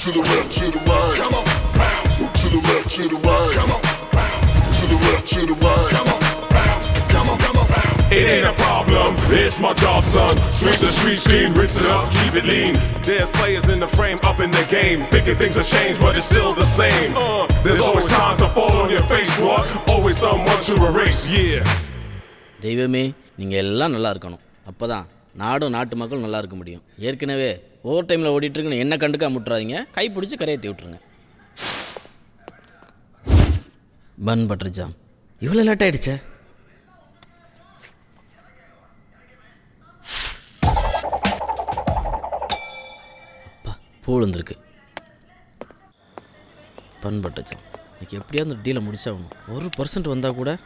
To the left, to the right. Come on. Bounce. To the left, to the right. Come on. Bounce. To the left, to the right. Come on. Bounce. Come on, come on, bounce. It ain't a problem, it's my job, son. Sweep the street clean, rinse it up, keep it lean. There's players in the frame, up in the game, thinking things have changed, but it's still the same. There's always time to fall on your face, what? Always someone to erase, yeah. தெய்வமே, நீங்கள் எல்லாம் நல்லா இருக்கணும். அப்போ தான் நாடும் நாட்டு மக்களும் நல்லா இருக்க முடியும். ஏற்கனவே ஓவர் டைமில் ஓடிட்டுருக்குன்னு என்ன கண்டுக்கா முட்டுறாதீங்க, கை பிடிச்சி கரையேற்றி விட்ருங்க. பன் பட்டர் ஜாம் இவ்வளோ லேட் ஆகிடுச்சே. பூ விழுந்துருக்கு. பன் பட்டர் ஜாம் இன்றைக்கி எப்படியா அந்த டீலை முடிச்சாகணும். 1% வந்தால் கூட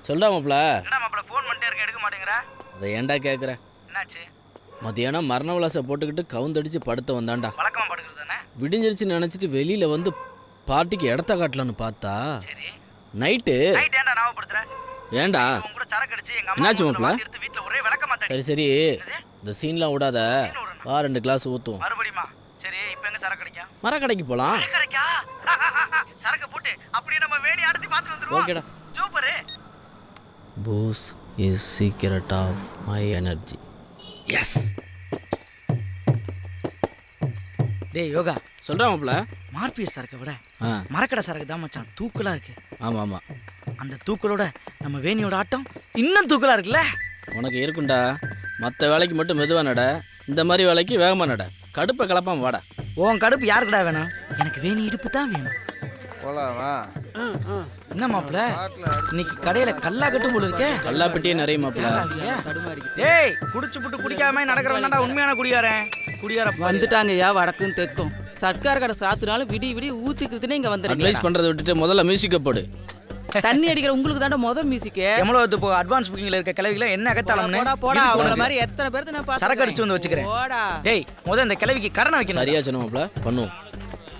சொல்டா மாப்ள. ஃபோன் பண்ணிட்டே இருக்க, எடுக்க மாட்டேங்கிற. அதை ஏன்டா கேட்குற? என்னாச்சு? மதியானம் மரண விலாசை போட்டுக்கிட்டு கவுந்தடிச்சு படுத்த வந்தான்டா. வழக்கமா படுக்கிறது தானே. விடிஞ்சிருச்சு நினச்சிட்டு வெளியில் வந்து பார்ட்டிக்கு இடத்த காட்டலான்னு பார்த்தா நைட்டு ஏன்டா ஞாபகப்படுத்துற? ஏன்டா உன் கூட சரக்கு அடிச்சு எங்க அம்மா என்னாச்சு மாப்ள? எடுத்து வீட்ல ஒரே விளக்கமா தட்டி. சரி சரி இந்த சீன்லாம் விடாத, வா 2 கிளாஸ் ஊற்றுவோம். மறுபடியுமா? சரி இப்போ எங்க சரக்கு அடிക്കാം? மரக்கடைக்கு போகலாம். மரக்கடைக்கா? சரக்கு போட்டு அப்படியே நம்ம வேணி அடுத்து பார்த்து வந்துருவோம். ஓகேடா. Super. Booze is secret of my energy. Yes. டேய் யோகா, சொல்கிறா மாப்ள. மார்பிஎஸ் சரக்கை விட மரக்கடை சரக்கு தான் மச்சான் தூக்கலா இருக்கு. ஆமாம் ஆமாம், அந்த தூக்கலோட நம்ம வேணியோட ஆட்டம் இன்னும் தூக்கலா இருக்குல்ல. உனக்கு இருக்குண்டா. மற்ற வேலைக்கு மட்டும் மெதுவாக நட, இந்த மாதிரி வேலைக்கு வேகமாக நட. கடுப்பை கலப்பாம வாடா. உன் கடுப்பு யாருக்குடா வேணும்? எனக்கு வேணி இடுப்பு தான் வேணும். போலாமா? என்ன மாப்பிள்ள, இன்னைக்கு கடையில கல்லா கட்டும் போல இருக்கே. கல்லா பெட்டியே நிறைய மாப்பிள்ள. டேய் குடிச்சு புட்டு குடிக்காம நடக்கிறவன்டா உண்மையான குடியாரன். குடியார வந்துட்டாங்கய்யா வடக்கும் தெற்கும். சர்க்கார் கடை சாத்துனாலும் விடி விடி ஊத்திக்கிறதுனே இங்க வந்துருக்கீங்க. அட்வைஸ் பண்றதை விட்டுட்டு முதல்ல மியூசிக்கை போடு. தண்ணி அடிக்கிற உங்களுக்கு தாண்டா முதல் மியூசிக். எவ்வளவு இப்போ அட்வான்ஸ் புக்கிங்ல இருக்க கிளவிகள என்ன அகத்தாளம்னு போடா போடா. அவங்கள மாதிரி எத்தனை பேருக்கு நான் பாத்து சரக்கு அடிச்சிட்டு வந்து வச்சுக்கிறேன். போடா. டேய் முத இந்த கிளவிக்கு கரணை வைக்கணும். சரியா சொன்ன மாப்ள, பண்ணுவோம்.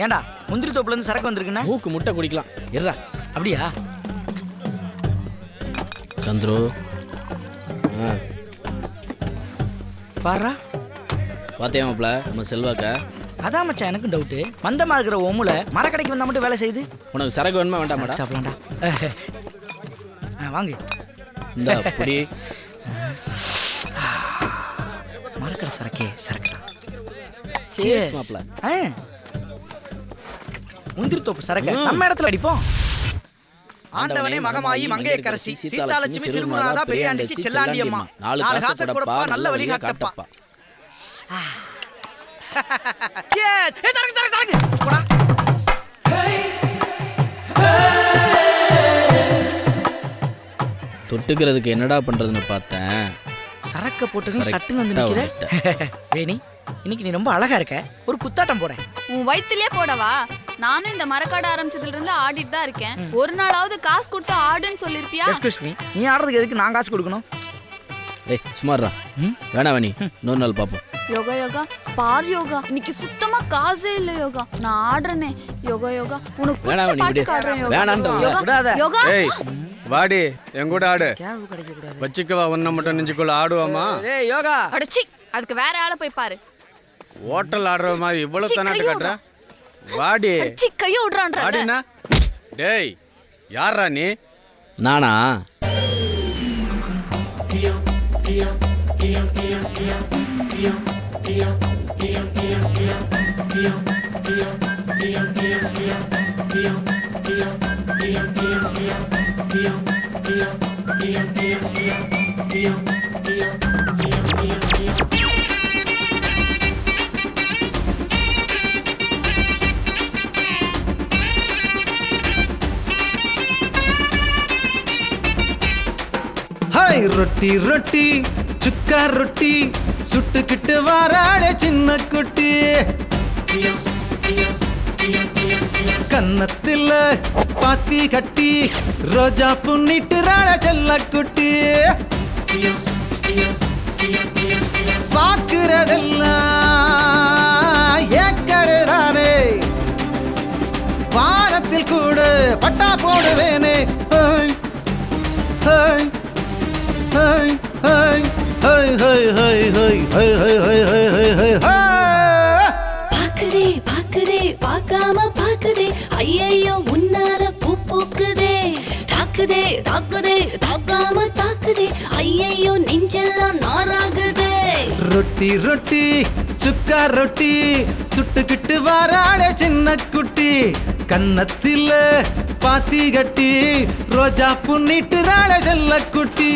ஏண்டா முந்திரி தோப்புல இருந்து சரக்கு வந்திருக்குன்னா மூக்கு முட்டை குடிக்கலாம். இருடா. அப்படியா சந்துரு? பாரா பாத்தியா மாப்ள நம்ம செல்வாக்கா? அதான் மச்சான் எனக்கு டவுட்டு. மந்தமா இருக்கிற ஓமுல மரக்கடைக்கு வந்தா மட்டும் வேலை செய்யுது. உனக்கு சரக்கு வேணுமா வேண்டாமாடா? சாப்பிடலாம்டா. வாங்க. இந்த அப்படி மரக்கடை சரக்கே சரக்கு தான். சீஸ் மாப்ள. முந்திரி தோப்பு சரக்கு நம்ம இடத்துல அடிப்போம். ஆண்டவனே மகமாயி மங்கையரசி சீதாலட்சுமி சிறுமுனாதா பெரியாண்டிச்சி செல்லாண்டி அம்மா 4 காசு கொடுப்பா நல்ல வழி காட்டப்பா. சேஸ். சரக்கு சரக்கு சரக்கு போடா. தொட்டுக்கிறதுக்கு என்னடா பண்றதுன்னு பார்த்தேன். சரக்க போட்டு சட்டுன்னு வந்து நிக்கிற. வேணி இன்னைக்கு நீ ரொம்ப அழகா இருக்க. ஒரு குத்தாட்டம் போறேன். உன் வயித்துலயே போடவா? நானும் இந்த மரக்காடு ஆரம்பிச்சதுல இருந்து ஆடிட்டு தான் இருக்கேன். ஒரு நாளாவது காசு கொடுத்து ஆடுன்னு சொல்லிருப்பியா? எக்ஸ்கியூஸ் மீ, நீ ஆடுறதுக்கு எதுக்கு நான் காசு கொடுக்கணும்? ஏய் சுமாரா, வேணா வேணி இன்னொரு நாள் பார்ப்போம். யோகா யோகா பார் யோகா, இன்னைக்கு சுத்தமா காசே இல்ல யோகா. நான் ஆடுறேனே யோகா யோகா. உனக்கு வேணா பிடிச்ச வேணி பாட்டு ஆடுறேன் யோகா. வேணான்றல விடாத. யோகா ஏய் வாடி என் கூட ஆடு. கேவு கிடைக்க கூடாது. வச்சுக்கவா ஒன்ன மட்டும் நெஞ்சுக்குள்ள ஆடுவாமா? ஏய் யோகா. அடச்சி, அதுக்கு வேற ஆளை போய் பாரு. ஹோட்டல் ஆடுற மாதிரி இவ்வளவு தன்னாட்டு காட்டுற. வாடி. அடச்சி கைய விடுறான்ற. வாடினா. டேய் யாரா நீ? நானா? ஹாய் ரொட்டி ரொட்டி சுக்கா ரொட்டி சுட்டுக்கிட்டு வாராளே சின்ன குட்டி. கன்னத்துல பாத்தி கட்டி ரோஜா புண்ணிட்டுறாள செல்ல குட்டி. பாக்குறதெல்லாம் பாடுவேனே ஹோய் ஹோய் ஹோய் ஹோய் ஹோய் ஹோய் ஹோய் ஹோய் ஹோய் ஹோய் ஹோய் ஹோய் ஹோய் ஹோய் பாக்குதே பாக்குதே பார்க்காம பாக்குதே ஐயையோ உன்னால பூ பூக்குதே தாக்குதே தாக்குதே தாக்காம தாக்குதே ஐயையோ நெஞ்செல்லாம் நாராகுதே ரொட்டி ரொட்டி சுக்கா ரொட்டி சுட்டுக்கிட்டு வாராளே சின்ன குட்டி கன்னத்தில பாத்தி கட்டி ரோஜா புண்ணிட்டுறாளே செல்ல குட்டி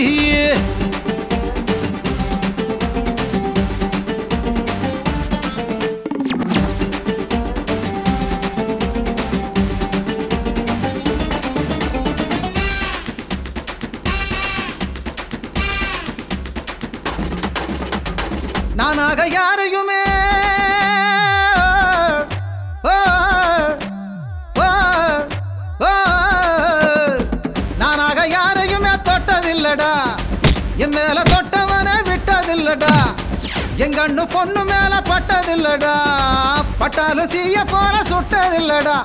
நானாக யாரையுமே ஓ, ஓ, ஓ, நானாக யாரையுமே தொட்டதில்லடா என் மேல தொட்டவனை விட்டதில்லடா எங்க அண்ணு பொண்ணு மேல பட்டதில்லடா பட்டாலும் தீய போல சுட்டதில்லடா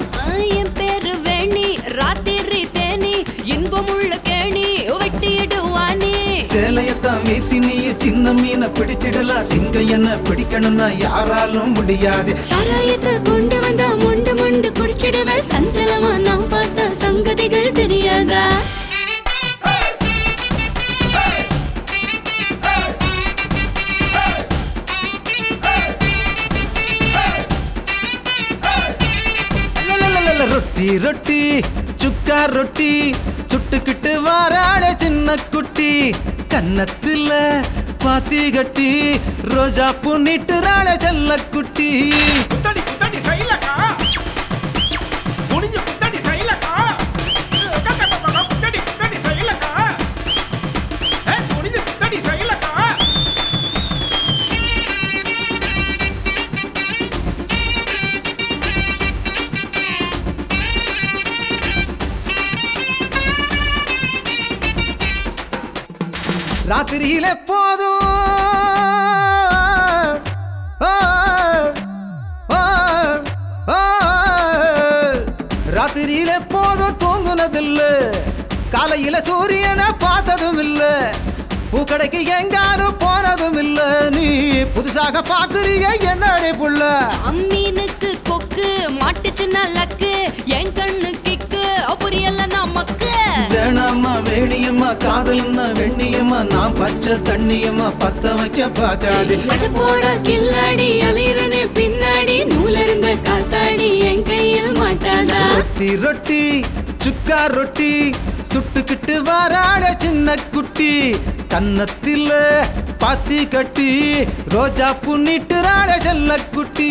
என் பேரு வேணி ராத்திரி தேனி இன்பமுள்ள கேணி வெட்டிடுவானி சேலையத்தான் வீசி நீ சின்ன மீனை பிடிச்சிடலாம் சிங்கம் என்ன பிடிக்கணும்னா யாராலும் முடியாது சாராயத்தை கொண்டு வந்தா மொண்டு மொண்டு குடிச்சிடுவேன் சஞ்சலமா நான் பார்த்த சங்கதிகள் தெரியாதா ரொட்டி ரொட்டி சுக்கா ரொட்டி சுட்டுக்கிட்டு வாராளே சின்ன குட்டி கன்னத்துல பாத்தி கட்டி ரோஜா புண்ணிட்டுறாளே செல்ல குட்டி குத்தடி குத்தடி சைலக்கா முடிஞ்சு குத்தடி சைலக்கா குத்தடி குத்தடி சைலக்கா முடிஞ்சு குத்தடி சைலக்கா ராத்திரியில போதும் ஓ, ஓ, ஓ, ராத்திரியில போதும் தூங்குனதில்ல காலையில சூரியனை பார்த்ததும் இல்ல பூக்கடைக்கு எங்காலும் போனதும் இல்ல நீ புதுசாக பாக்குறிய என்னடே புள்ள அம்மீனுக்கு கொக்கு மாட்டுச்சுன்னா லக்கு என் கண்ணு கிக்கு புரியல நமக்கு வேணாமா வேணியம்மா காதல்னா வெண்ணியம்மா நான் பச்சை தண்ணியம்மா பத்த வைக்க பார்க்காது அட போடா கில்லாடி அலையிறனே பின்னாடி நூலிருந்த காத்தாடி என் கையில் மாட்டாதா ரொட்டி ரொட்டி சுக்கா ரொட்டி சுட்டுக்கிட்டு வாராளே சின்ன குட்டி கன்னத்தில பாத்தி கட்டி ரோஜா புண்ணிட்டுறாளே செல்ல குட்டி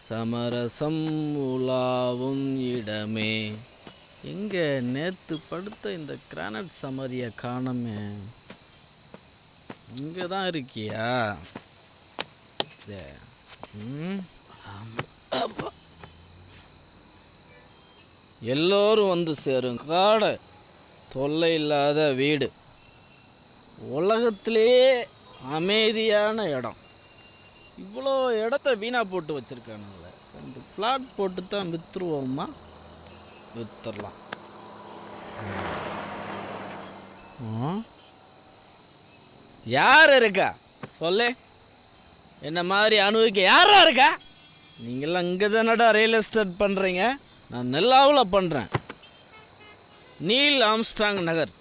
சமரசம் உலாவும் இடமே எங்க நேத்து படுத்த இந்த கிரானைட் சமரியை காணமே இங்கே தான் இருக்கியா சரி. அப்பா. எல்லோரும் வந்து சேரும் காடை தொல்லை இல்லாத வீடு உலகத்திலேயே அமைதியான இடம் இவ்வளோ இடத்த வீணாக போட்டு வச்சுருக்கானுங்களே ரெண்டு ஃப்ளாட் போட்டு தான் விற்றுருவோம்மா விற்றுடலாம் யார் இருக்கா சொல்லு என்ன மாதிரி அனுபவிக்க யாரா இருக்கா நீங்களாம் இங்கே தானடா ரியல் எஸ்டேட் பண்ணுறீங்க நான் நெல்லாவில் பண்ணுறேன் நீல் ஆம்ஸ்ட்ராங் நகர்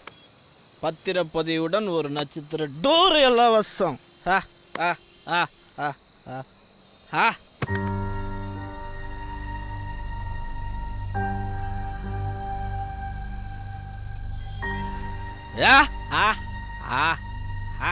பத்திரப்பதிவுடன் ஒரு நட்சத்திர டோர் இலவசம் ஆ ஆ ஆ ஆ ஆ ஆ ஆ ஆ ஆ ஆ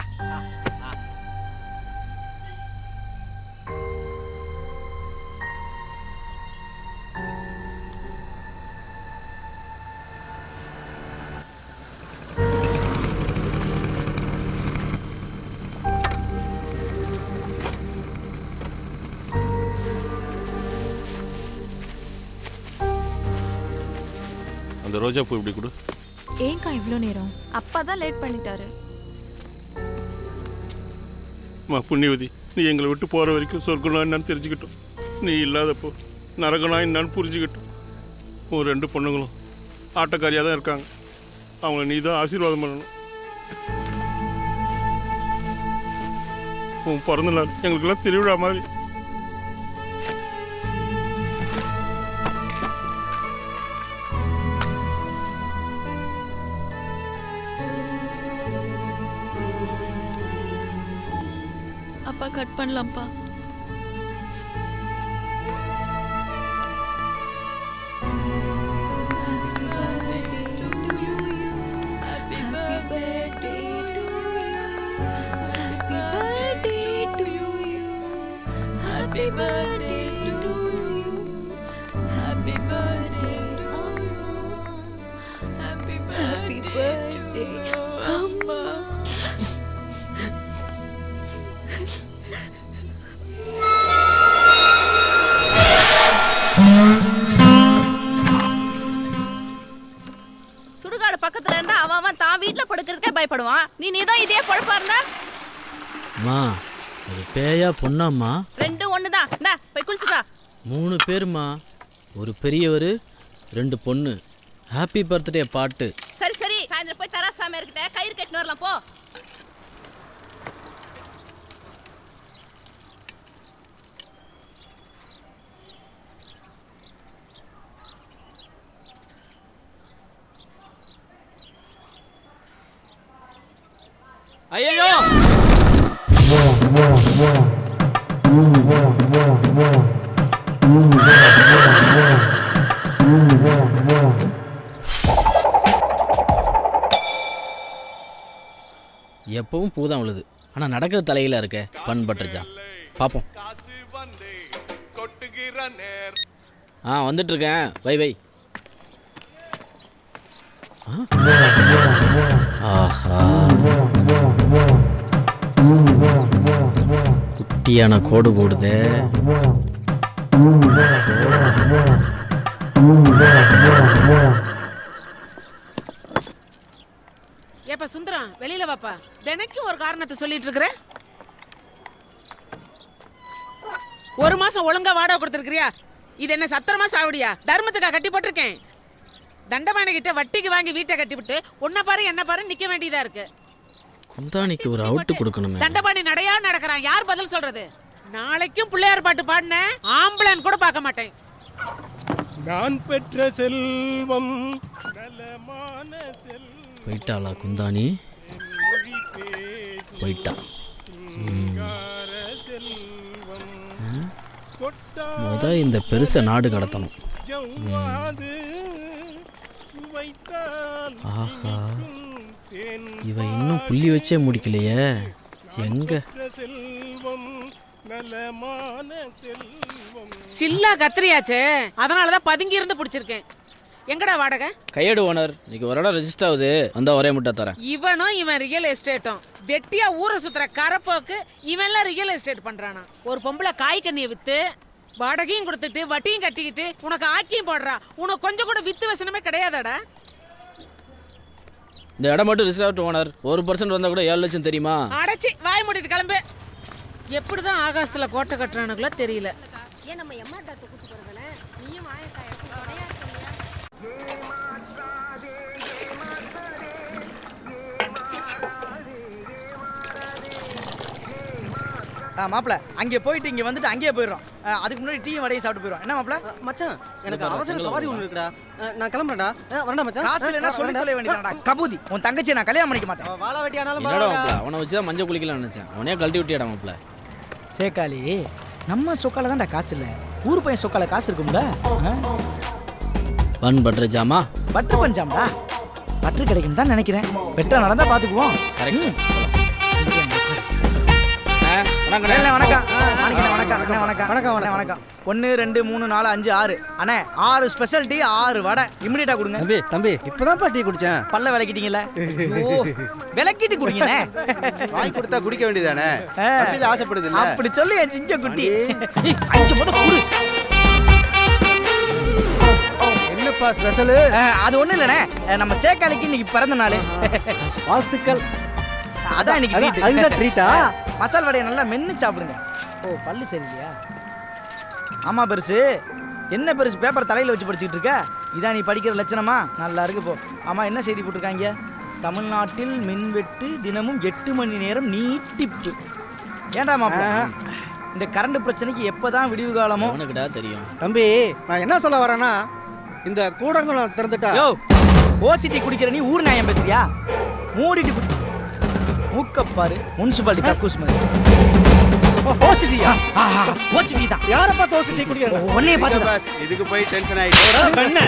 அந்த ரோஜா பூ இப்படி கொடு. ஏன்க்கா இவ்வளோ நேரம் அப்பா தான் லேட் பண்ணிட்டாரு. புண்ணியவதி, நீ எங்களை விட்டு போகிற வரைக்கும் சொர்க்கம்னா என்னன்னு தெரிஞ்சுக்கிட்டோம். நீ இல்லாதப்போ நரகனா என்னன்னு புரிஞ்சுக்கிட்டோம். உன் 2 பொண்ணுங்களும் ஆட்டக்காரியாக தான் இருக்காங்க. அவங்கள நீ தான் ஆசீர்வாதம் பண்ணணும். உன் பிறந்த நாள் எங்களுக்கெல்லாம் திருவிழா மாதிரி. அப்பா கட் பண்ணலாம்ப்பா. சுடுகாடு பக்கத்துல இருந்தா அவன் தான் வீட்டுல படுக்கிறதுக்கே பயப்படுவான். நீ தான் இதே பொழப்பா இருந்தா? அம்மா, ஒரு பேயா பொண்ணாம்மா? 2 ஒண்ணுதான். இந்தா போய் குளிச்சுட்டு வா. 3 பேருமா, ஒரு பெரியவர் 2 பொண்ணு. ஹாப்பி பர்த்டே பாட்டு. சரி சரி, சாயந்தரம் போய் தராசாமி இருக்கிட்ட கயிறு கட்டின்னு வரலாம் போ. ஐயோ, எப்பவும் பூதான் விழுது, ஆனால் நடக்கிற தலையில் இருக்க பண்பட்டுருச்சா பார்ப்போம். வந்துட்டு இருக்கேன். வை வை. ஆஹா, குட்டியான கோடு போடுதே. ஏப்பா சுந்தரம், வெளியில வாப்பா. தினைக்கும் ஒரு காரணத்தை சொல்லிட்டு இருக்கிற. 1 மாசம் ஒழுங்கா வாடகை கொடுத்துருக்கிறியா? இது என்ன சத்திரமா சாவடியா? தர்மத்துக்கா கட்டி போட்டிருக்கேன். தண்டபாணி கிட்ட வட்டிக்கு வாங்கி வீட்டை கட்டிவிட்டு உன்ன பாரு என்ன பாரு நிக்க வேண்டியதா இருக்கு. குந்தானிக்கு ஒரு அவுட்டு கொடுக்கணுமே. தண்டபாணி நடையா நடக்கிறான், யார் பதில் சொல்றது? நாளைக்கும் பிள்ளையார் பாட்டு பாடின ஆம்பளன் கூட பார்க்க மாட்டேன். நான் பெற்ற செல்வம் நலமான செல்வம். போயிட்டாளா குந்தானி? போயிட்டா. இந்த பெருசை நாடு கடத்தணும். ஆஹா, இவ இன்னும் புள்ளி வச்சே முடிக்கலையே. எங்க சில்லா கத்திரியாச்சே, அதனாலதான் பதுங்கி இருந்து பிடிச்சிருக்கேன். எங்கடா வாடகை? கையேடு ஓனர், இன்னைக்கு ஒரு இடம் ரெஜிஸ்டர் ஆகுது, வந்தா ஒரே முட்டை தரேன். இவன் ரியல் எஸ்டேட்டும் வெட்டியா ஊரை சுத்துற கரப்போக்கு இவன்லாம் ரியல் எஸ்டேட் பண்றானா? ஒரு பொம்பளை காய் கண்ணியை வித்து வாடகையும் கொடுத்துட்டு வட்டியும் கட்டிக்கிட்டு உனக்கு ஆக்கியும் போடுறா. உனக்கு கொஞ்சம் கூட வித்து வசனமே கிடையாதாடா? இந்த இடம் மட்டும் ரிசர்வ் ஓனர். 1% வந்தா கூட 7 லட்சம் தெரியுமா? அடைச்சி வாய் மூடிட்டு கிளம்பு. எப்படிதான் ஆகாசத்துல கோட்டை கட்டுறானுங்களோ தெரியல. மாப்பிள்ள, அங்கே போயிட்டு இங்கே வந்துட்டு அங்கேயே போயிடுறோம். அதுக்கு முன்னாடி டீ வடையும் சாப்பிட்டு போயிடும். என்ன மாப்பிள்ள? மச்சான், எனக்கு அவசர சவாரி ஒன்று இருக்குடா. நான் கிளம்புறேன்டா. வரண்டா மச்சான். காசு இல்லைன்னா சொல்லி தொலை வேண்டியதாடா கபூதி. உன் தங்கச்சியை நான் கல்யாணம் பண்ணிக்க மாட்டேன். வாழை வெட்டி ஆனாலும் என்னடா மாப்பிள்ள, அவனை வச்சு தான் மஞ்சள் குளிக்கலாம்னு நினைச்சேன். அவனே கழட்டி விட்டியாடா மாப்பிள்ள. சேக்காளி, நம்ம சொக்கால தான்டா காசு இல்லை, ஊர் பையன் சொக்கால காசு இருக்கும்ல. பன் பட்டர் ஜாமா, பட்டர் பஞ்சாம்டா. பட்டர் கிடைக்கும் தான் நினைக்கிறேன். பெட்டரா நடந்தா பாத்துக்குவோம். வணக்கம் வணக்கம் வணக்கம் வணக்கம். 1 2 3 4 5 6 அண்ணே, 6 ஸ்பெஷல் டீ, 6 வடை இமிடியேட்டா கொடுங்க. தம்பி இப்பதான் டீ குடிச்சேன். பல்ல விளக்கிட்டீங்களா? விளக்கிட்டு குடிங்கண்ணே. வாங்கி கொடுத்தா குடிக்க வேண்டியதானே? அப்படி ஆசைப்படுது இல்ல? அப்படி சொல்லி என் சிங்க குட்டி 5 முத குடு. என்ன என்னப்பா ஸ்பெஷலு? அது ஒண்ணும் இல்லண்ணே, நம்ம சேக்காலிக்கு இன்னைக்கு பிறந்த நாள். வாழ்த்துக்கள். அதான் இன்னைக்கு treat. அதுதான் ட்ரீட்டா? மசால் வடையை நல்லா மென்னு சாப்பிடுங்க. ஓ பல்லு சரியில்லையா? ஆமா பெருசு, என்ன பெருசு பேப்பர் தலையில வச்சு படிச்சுக்கிட்டு இருக்க? இதான் நீ படிக்கிற லட்சணமா? நல்லா இருக்கு போ. ஆமா என்ன செய்தி போட்டிருக்காங்க? தமிழ்நாட்டில் மின்வெட்டு தினமும் 8 மணி நேரம் நீட்டிப்பு. ஏன்டா மாப்பிள்ள, இந்த கரண்ட் பிரச்சனைக்கு எப்பதான் விடிவு காலமோ? உனக்குடா தெரியும் தம்பி, நான் என்ன சொல்ல வரேன்னா, இந்த கூடங்குளம் திறந்துட்டா. யோ ஓசிட்டி குடிக்கிற நீ ஊர் நியாயம் பேசுறியா? மூடிட்டு குடி. மூக்கப்பாரு முனிசிபாலிட்டி கக்கூஸ் மாதிரி. ஓசிட்டியா? ஓசிட்டி தான். யாரை பார்த்து ஓசிட்டி குடிக்கிறது? உன்னைய பார்த்து பாஸ் இதுக்கு போய் டென்ஷன் ஆயிட்டு பெண்ணு.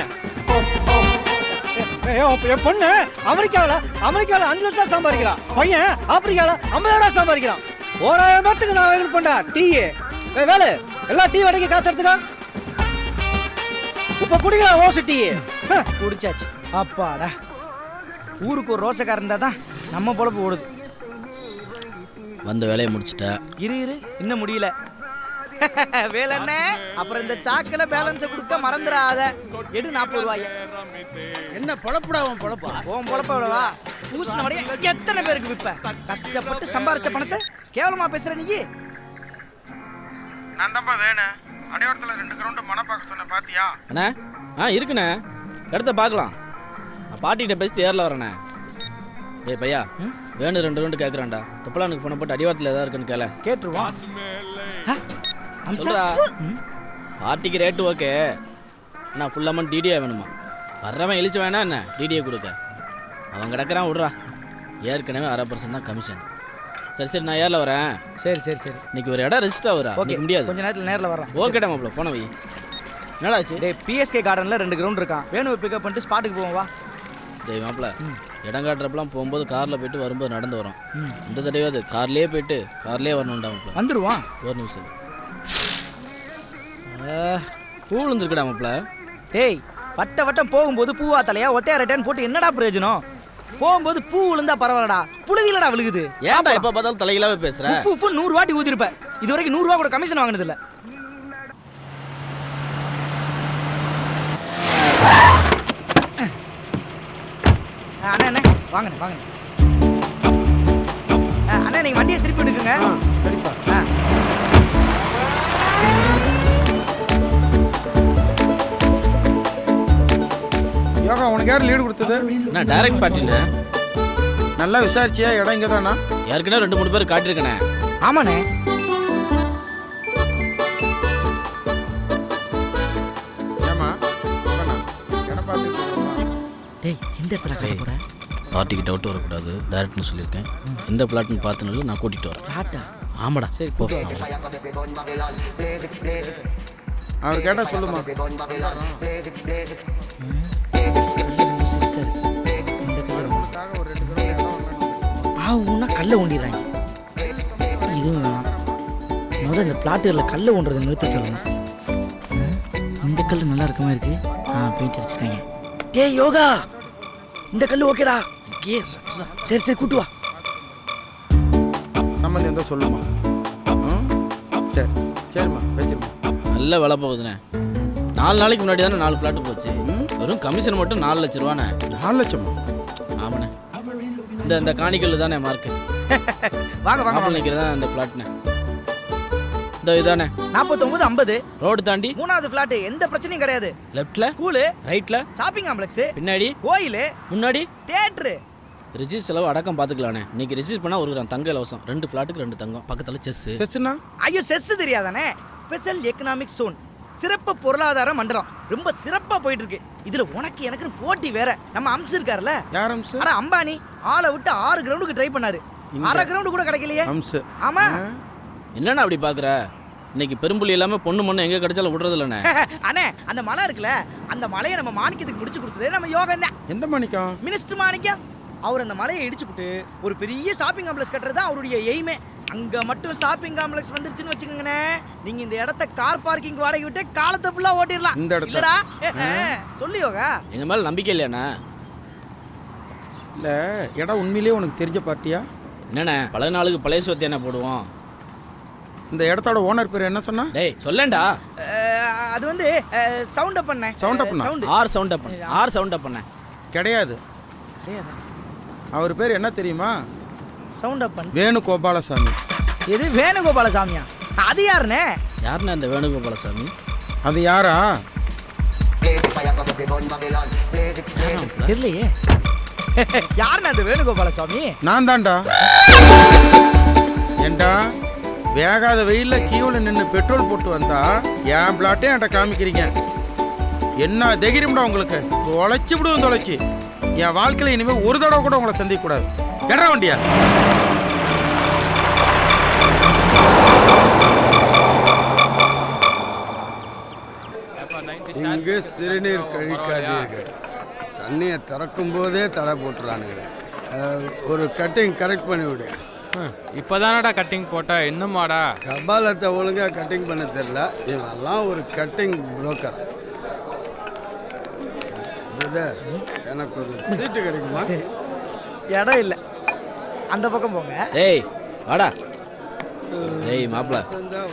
என் பொண்ணு அமெரிக்காவில் 5 லட்சம் சம்பாதிக்கிறான். பையன் ஆப்பிரிக்காவில் 50,000 சம்பாதிக்கிறான். 1000 பேத்துக்கு நான் வாங்கி பண்ணா டீ. வேலை எல்லாம் டீ வடைக்கு காசு எடுத்துக்க. இப்ப குடிக்கலாம் ஓசி டீ. குடிச்சாச்சு. அப்பாடா, ஊருக்கு ஒரு ரோசக்காரன் தான் நம்ம பொழப்பு ஓடுது. வந்த வேலையை முடிச்சிட்ட. இரு இன்னும் முடியல. வேலண்ணே, அப்புறம் இந்த சாக்கில பேலன்ஸை கொடுக்க மறந்துடாத. எடு 40 ரூபாய். என்ன பொழப்புடா உன் பொழப்பா? உன் பொழப்ப விடவா? பூசின வடைய எத்தனை பேருக்கு விப்ப? கஷ்டப்பட்டு சம்பாரிச்ச பணத்தை கேவலமா பேசுற நீ. நான் தான்ப்பா வேணும். அடையாளத்துல 2 கிரவுண்ட் மன பார்க்க சொன்ன பாத்தியா? அண்ணா இருக்குண்ணே, இடத்த பார்க்கலாம். நான் பாட்டிகிட்ட பேசிட்டு ஏரில் வரேண்ணே. டேய் பையா, வேணும் 2 ரவுண்டு கேட்குறான்டா. தொப்பலானுக்கு ஃபோனை போட்டு அடிவாரத்தில் எதாவது இருக்குன்னு கேள. கேட்டுருவான். சொல்றா, பார்ட்டிக்கு ரேட்டு ஓகே. நான் ஃபுல் அமௌண்ட் டிடியா வேணுமா? வர்றவன் இழிச்சு வேணா என்ன டிடியை கொடுக்க? அவன் கிடக்கிறான், விட்றா. ஏற்கனவே 1/2% தான் கமிஷன். சரி நான் ஏரில் வரேன். சரி இன்னைக்கு ஒரு இடம் ரெஜிஸ்டர் ஆகுறா. முடியாது, கொஞ்ச நேரத்தில் நேரில் வர்றேன். ஓகேடா மாப்பிள்ள, போன வை. என்னடாச்சு? டேய் பிஎஸ்கே கார்டனில் 2 கிரவுண்ட் இருக்கான். வேணுவை பிக்கப் பண்ணிட்டு ஸ்பாட்டுக்கு போவோம் வா. டேய் மாப்பிள்ள, இடம் காட்டுறப்பெல்லாம் போகும்போது காரில் போயிட்டு வரும்போது நடந்து வரோம். இந்த தடவை கார்லேயே போயிட்டு கார்லேயே வரணும்டா மாப்பிள்ள. வந்துடுவான். ஒரு நிமிஷம். பூ விழுந்துருக்குடா மாப்பிள்ள. டேய் வட்டம் போகும்போது பூவா தலையா ஒத்தையா ரெட்டன் போட்டு என்னடா பிரயோஜனம்? போகும்போது பூ விழுந்தா பரவாயில்லடா, புழுதிலடா விழுகுது. ஏன்டா எப்ப பார்த்தாலும் தலையிலாவே பேசுற? 100 வாட்டி ஊதிருப்ப. இது வரைக்கும் 100 ரூபா கூட கமிஷன் வாங்கினது இல்ல. அண்ணா வாங்க. அண்ணா நீங்க வண்டியை திருப்பி விடுங்க. சரிப்பா. யோகா உனக்கு யார் லீடு கொடுத்தது? நான் டைரக்ட் பார்ட்டிண்ணே. நல்லா விசாரிச்சியா? இடம் இங்கே தானா? ஏற்கனவே 2-3 பேர் காட்டியிருக்கேண்ணே. ஆமாண்ணே. ஏமா இடம் பார்த்துட்டு டேய் எந்த இடத்துல கட்ட போற? பார்ட்டிக்கு டவுட் வரக்கூடாது, டைரக்ட்னு சொல்லியிருக்கேன். எந்த பிளாட்னு பார்த்துனாலும் நான் கூட்டிகிட்டு வரேன். பிளாட்டா? ஆமாடா. சரி போ. அவர் கேட்டா சொல்லுமா? ஆவுன்னா கல்லை ஊண்டிடுறாங்க. இதுவும் வேணாம். முதல்ல இந்த பிளாட்டுகளில் கல்லை ஊண்டுறதை நிறுத்த சொல்லணும். இந்த கல் நல்லா இருக்க மாதிரி இருக்கு. பெயிண்ட் அடிச்சிருக்காங்க. டேய் யோகா, இந்த கல் ஓகேடா. சரி கூட்டு வா. நம்ம எந்த சொல்லுமா? சரிம்மா வச்சிருமா. நல்ல வேலை போகுதுண்ணே. 4 நாளைக்கு முன்னாடி தானே 4 பிளாட்டு போச்சு. வெறும் கமிஷன் மட்டும் 4 லட்ச ரூபாண்ணே. 4 லட்சமா? ஆமாண்ணே. இந்த காணிக்கல் தானே மார்க்கு. வாங்க நிற்கிறதா இந்த பிளாட்ண்ணே. இந்த இதானே 49-50 ரோடு தாண்டி 3வது பிளாட். எந்த பிரச்சனையும் கிடையாது. லெஃப்ட்ல ஸ்கூலு, ரைட்ல ஷாப்பிங் காம்ப்ளெக்ஸ், பின்னாடி கோயில், முன்னாடி தியேட்டர். ரிஜிஸ்டர் செலவு அடக்கம் பார்த்துக்கலாண்ணே. இன்னைக்கு ரிஜிஸ்டர் பண்ணால் 1 கிராம் தங்கம் இலவசம். 2 பிளாட்டுக்கு 2 தங்கம். பக்கத்தில் செஸ்ஸுண்ணா. ஐயோ செஸ் தெரியாதானே? ஸ்பெஷல் எக்கனாமிக் சோன், சிறப்பு பொருளாதார மண்டலம். ரொம்ப சிறப்பா போயிட்டு இருக்கு. இதுல உனக்கு எனக்கு போட்டி வேற. நம்ம அம்சு இருக்காருல்ல. யார் அம்சு? அட அம்பானி ஆளை விட்டு 6 கிரவுண்டுக்கு ட்ரை பண்ணாரு. 1/2 கிரவுண்டு கூட கிடைக்கலையே. அம்சு. ஆமா. என்னண்ணா அப்படி பாக்குற? இன்னைக்கு பெரும்புள்ளி இல்லாம பொண்ணு மண்ணு எங்க கிடைச்சாலும் விடுறது இல்லண்ணே. அண்ணே அந்த மலை இருக்குல்ல, அந்த மலையை நம்ம மாணிக்கத்துக்கு முடிச்சு கொடுத்ததே நம்ம யோகா தான். எந்த மாணிக்கம்? மினிஸ்டர் மாணிக்கம். அவர் அந்த மலையை இடிச்சுட்டு ஒரு பெரிய ஷாப்பிங் காம்ப்ளெக்ஸ் கட்டுறது அவருடைய எய்மே. அங்க மட்டும் ஷாப்பிங் காம்ப்ளெக்ஸ் வந்துருச்சுன்னு வச்சுக்கோங்கண்ணே, நீங்க இந்த இடத்த கார் பார்க்கிங் வாடகை விட்டு காலத்தை ஃபுல்லா ஓட்டிடலாம். இந்த இடத்த இல்லடா சொல்லு யோகா. எங்க மேல நம்பிக்கை இல்லையாண்ணா? இல்ல இடம் உண்மையிலேயே உனக்கு தெரிஞ்ச பார்ட்டியா? என்னண்ணே பழைய நாளுக்கு பழைய சொத்து என்ன போடுவோம்? இந்த இடத்தோட ஓனர் பேர் என்ன சொன்னா? டேய் சொல்லேன்டா. அது வந்து சவுண்ட் அப் பண்ணேன். Sound up னா? சவுண்ட் ஆர் சவுண்ட் அப் பண்ண ஆர் சவுண்ட் அப் பண்ண கிடையாது. அவர் பேர் என்ன தெரியுமா? சவுண்ட் அப் பண்ண வேணுகோபாலசாமி. எது வேணுகோபாலசாமியா? அது யாருண்ணே? யாருண்ணே அந்த வேணுகோபாலசாமி? அது யாரா? தெரியலையே. யாருண்ணே அந்த வேணுகோபாலசாமி? நான் தான்டா. ஏண்டா வேகாத வெயில்ல கியூல நின்று பெட்ரோல் போட்டு வந்தா என் பிளாட்டே என்கிட்ட காமிக்கிறீங்க. என்ன தைரியம்டா உங்களுக்கு? தொலைச்சி விடுவோம் தொலைச்சி. என் வாழ்க்கையில இனிமே ஒரு தடவை கூட உங்களை சந்திக்க கூடாது. எடா வண்டியா. இங்கு சிறுநீர் கழிக்காதீர்கள். தண்ணியை திறக்கும் போதே தடை போட்டுறானுங்க. ஒரு கட்டிங் கரெக்ட் பண்ணி விடு. இப்பதானடா கட்டிங் போட்ட இன்னுமாடா? கபாலத்தை ஒழுங்கா கட்டிங் பண்ண தெரியல. இவெல்லாம் ஒரு கட்டிங் புரோக்கர். பிரதர், எனக்கு ஒரு சீட்டு கிடைக்குமா? இடம் இல்லை, அந்த பக்கம் போங்க. ஏய் வாடா. ஏய் மாப்பிள,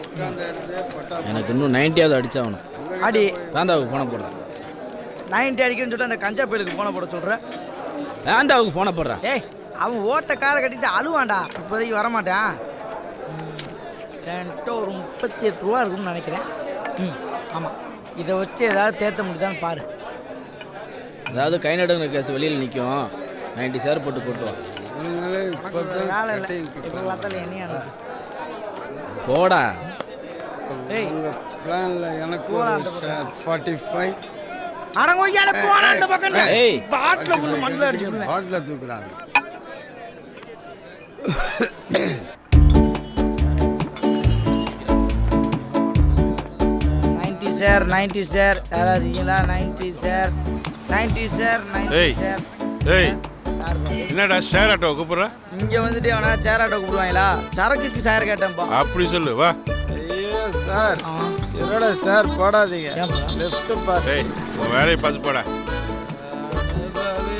உட்கார்ந்த இடத்துல பட்டா எனக்கு இன்னும் 90ஆவது அடிச்சாகணும். அடி வேந்தாவுக்கு ஃபோனை போடுறேன். 90 அடிக்கிறேன்னு சொல்லிட்டு அந்த கஞ்சா பயிலுக்கு போன போட சொல்கிறேன். வேந்தாவுக்கு ஃபோனை போடுறேன். ஏய், அவன் ஓட்ட காரை கட்டிட்டு அழுவான்டா. இப்போதைக்கு வரமாட்டான். என்கிட்ட ஒரு 38 ரூபா இருக்கும்னு நினைக்கிறேன். ஆமாம், இதை வச்சு ஏதாவது தேத்த முடியுதான்னு பாரு. அதாவது கை நடுங்கிற கேஸ் வெளியில் நிற்கும். 90 சேர் போட்டு கூட்டுவான். வேலை இல்லை, இப்போ பார்த்தாலும் என்னையா போடா. ஏய், உங்கள் பிளானில் எனக்கு ஒரு ஷேர் 45. அடங்கோய்யால போடா அந்த பக்கம். ஏய், பாட்டில் கொண்டு மண்ணில் அடிச்சுடுவேன். பாட்டில் தூக்குறாங்க. சார் 90 சார் யாராவது இருக்கீங்களா? 90 சார் 90 சார் 90 ஏய். சார். ஏய் என்னடா ஷேர் ஆட்டோ கூப்பிட்ற? இங்கே வந்துட்டு அவனா சேர் ஆட்டோ கூப்பிடுவாங்களா? சரக்குக்கு சேர் கேட்டேன்ப்பா. அப்படி சொல்லு வா. ஐயோ சார், என்னோட சார் போடாதீங்க. லெஃப்ட் பாரு. ஏய் உன் வேலையை பார்த்து போடா.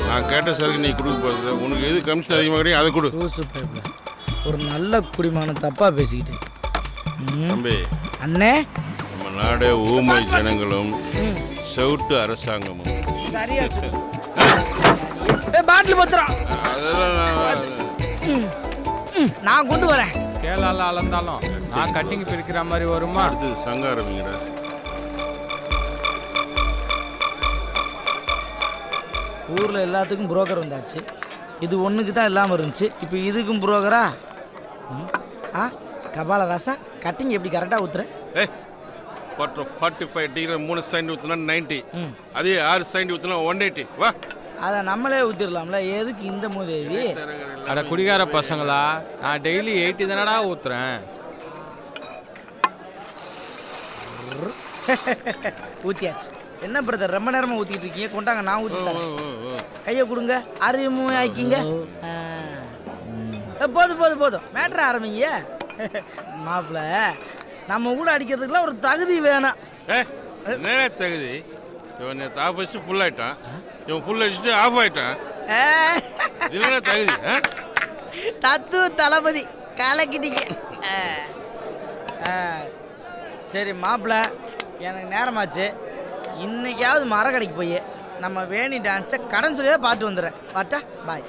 நான் கேட்ட சருக்கு நீ கொடுக்க போகிறது. உனக்கு எது கமிஷன் அதிகமாக கிடையாது அதை கொடு. ஒரு நல்ல குடிமகனை தப்பாக பேசிக்கிட்டு. தம்பி, அண்ணே, நம்ம நாடே ஊமை ஜனங்களும் செவுட்டு அரசாங்கமும். சரியா பாட்டில் பத்திரம் அதெல்லாம் நான் கொண்டு வரேன். கேளால அளந்தாலும் நான் கட்டிங் பிரிக்கிற மாதிரி வருமா? அடுத்து சங்க ஆரம்பிங்கடா. ஊரில் எல்லாத்துக்கும் புரோக்கர் வந்தாச்சு. இது ஒன்றுக்கு தான் இல்லாமல் இருந்துச்சு. இப்போ இதுக்கும் புரோக்கரா? கபால ராசா, கட்டிங் எப்படி கரெக்டாக ஊத்துற? ஏய் 45 டிகிரி 3 சைண்ட் ஊற்றினா 90. அதே 6 சைண்ட் ஊற்றினா 180. வா. அதை நம்மளே ஊற்றிடலாம்ல. எதுக்கு இந்த மூதேவி? அட குடிகார பசங்களா, நான் டெய்லி 80 தானடா ஊத்துறேன். ஊற்றியாச்சு. என்ன பிரதர் ரொம்ப நேரமாக ஊற்றிட்டு இருக்கீங்க? கொண்டாங்க, நான் ஊற்றி தரேன். கையை கொடுங்க, அறிமு ஆக்கிங்க. போதும் போதும் போதும், மேட்ரு ஆரம்பிங்க. மாப்பிள்ள, நம்ம கூட அடிக்கிறதுக்குலாம் ஒரு தகுதி வேணும். என்ன தகுதி? இவன் நேற்று ஆஃப் அடிச்சு ஃபுல் ஆகிட்டான். இவன் ஃபுல் அடிச்சுட்டு ஆஃப் ஆகிட்டான். இல்லைன்னா தகுதி தத்துவ தளபதி கலக்கிட்டீங்க. சரி மாப்பிள்ள, எனக்கு நேரமாச்சு. இன்னைக்காவது மரக்கடைக்கு போய் நம்ம வேணி டான்ஸை கடன் சொல்லியே பார்த்து வந்துடுறேன். பார்த்தா பாய்.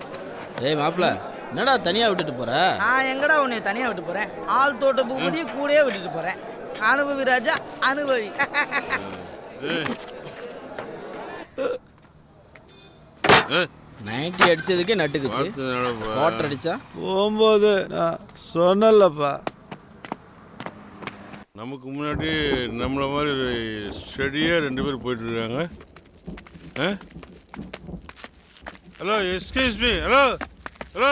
ஏய் மாப்பிள்ள, என்னடா தனியாக விட்டுட்டு போற? நான் எங்கடா உன்னை தனியாக விட்டு போகிறேன்? ஆள் தோட்ட பூபதியும் கூடயே விட்டுட்டு போகிறேன். அனுபவி ராஜா, அனுபவி. 90 அடிச்சதுக்கே நட்டுக்குச்சு. வாட்டர் அடிச்சா போகும்போது நான் சொன்னலப்பா. நமக்கு முன்னாடி நம்மளை மாதிரி ஸ்டடியாக 2 பேர் போயிட்டுருக்காங்க. Hello, excuse me. Hello hello,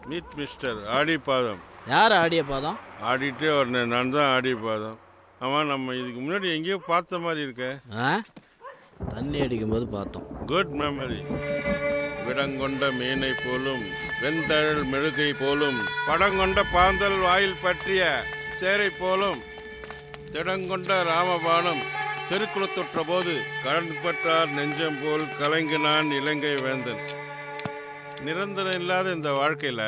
meet mister ஆடி பாதம். யார் ஆடிய பாதம்? ஆடிட்டே வரேன், நான் தான் ஆடி பாதம். ஆமாம், நம்ம இதுக்கு முன்னாடி எங்கேயோ பார்த்த மாதிரி இருக்க. தண்ணி அடிக்கும்போது பார்த்தோம். Good memory. விடங்கொண்ட மீனை போலும் வெண்தழல் மெழுகை போலும் படங்கொண்ட பாந்தல் வாயில் பற்றிய தேரை போலும் திடங்கொண்ட ராமபானம் செருக்குளத்தொற்ற போது கடன்பட்டார் நெஞ்சம் போல் கலங்கினான் இலங்கை வேந்தன். நிரந்தரம் இல்லாத இந்த வாழ்க்கையில்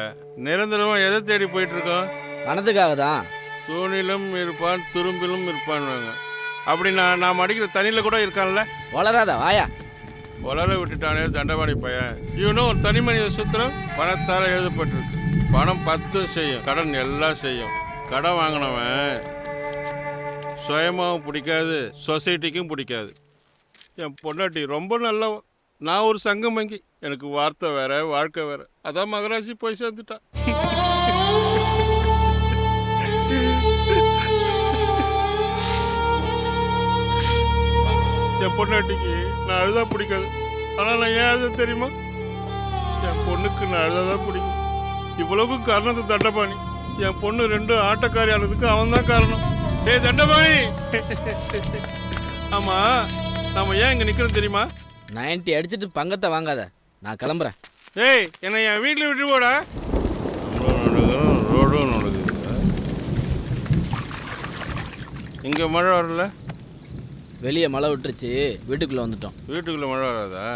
நிரந்தரமாக எதை தேடி போயிட்டு இருக்கோம்? பணத்துக்காக தான். தூணிலும் இருப்பான், துரும்பிலும் இருப்பான். அப்படி நான் அடிக்கிற தண்ணியில் கூட இருக்கான்ல. வளராத வாயா. வளர விட்டுட்டானே தண்டவாணி பையன். இவனும் ஒரு தனி மனித சூத்திரம் பணத்தால் எழுதப்பட்டிருக்கு. பணம் 10 செய்யும், கடன் எல்லாம் செய்யும். கடன் வாங்கினவன் சுயமாகவும் பிடிக்காது, சொசைட்டிக்கும் பிடிக்காது. என் பொண்டாட்டி ரொம்ப நல்லவன். நான் ஒரு சங்கமங்கி. எனக்கு வார்த்தை வேற, வாழ்க்கை வேற. அதான் மகராசி போய் சேர்ந்துட்டான். என் பொண்டாட்டிக்கு நான் அழுதா பிடிக்காது. ஆனால் நான் ஏன் அழுத தெரியுமா? என் பொண்ணுக்கு நான் அழுதாதான் பிடிக்கும். இவ்வளவுக்கும் காரணம் தண்டபாணி. என் பொண்ணு 2 ஆட்டக்காரி ஆனதுக்கு அவன் தான் காரணம். ஏய் தண்டபாணி, ஆமா நாம ஏன் இங்க நிக்கிறோம் தெரியுமா? 90 அடிச்சுட்டு பங்கத்தை வாங்காத, நான் கிளம்புறேன். ஏய் என்னை என் வீட்டில் விட்டு போடா. ரோடும் நடக்குது. இங்கே மழை வரல. வெளியே மழை விட்டுருச்சு, வீட்டுக்குள்ளே வந்துட்டோம். வீட்டுக்குள்ளே மழை வராதா?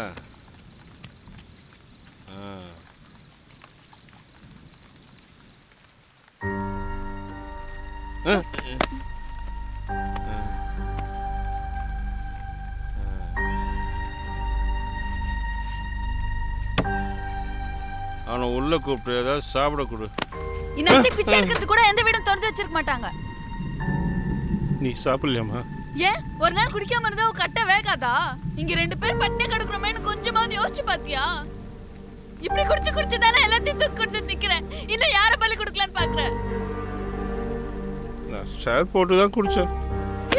அவனை உள்ள கூப்பிட்டு ஏதாவது சாப்பிட கொடு. இன்னைக்கு பிச்சை எடுக்கிறது கூட எந்த வீடும் திறந்து வச்சிருக்க மாட்டாங்க. நீ சாப்பிடலையாமா? ஏன் ஒரு நாள் குடிக்காம இருந்தா கட்ட வேகாதா? இங்க 2 பேர் பட்டினி கிடக்குறோமேன்னு கொஞ்சமாவது யோசிச்சு பாத்தியா? இப்படி குடிச்சு தானே எல்லாத்தையும் தூக்கி கொடுத்து நிக்கிறேன். இன்னும் யார பலி கொடுக்கலான்னு பாக்குறேன். நான் ஷேர் போட்டு தான் குடிச்சேன்.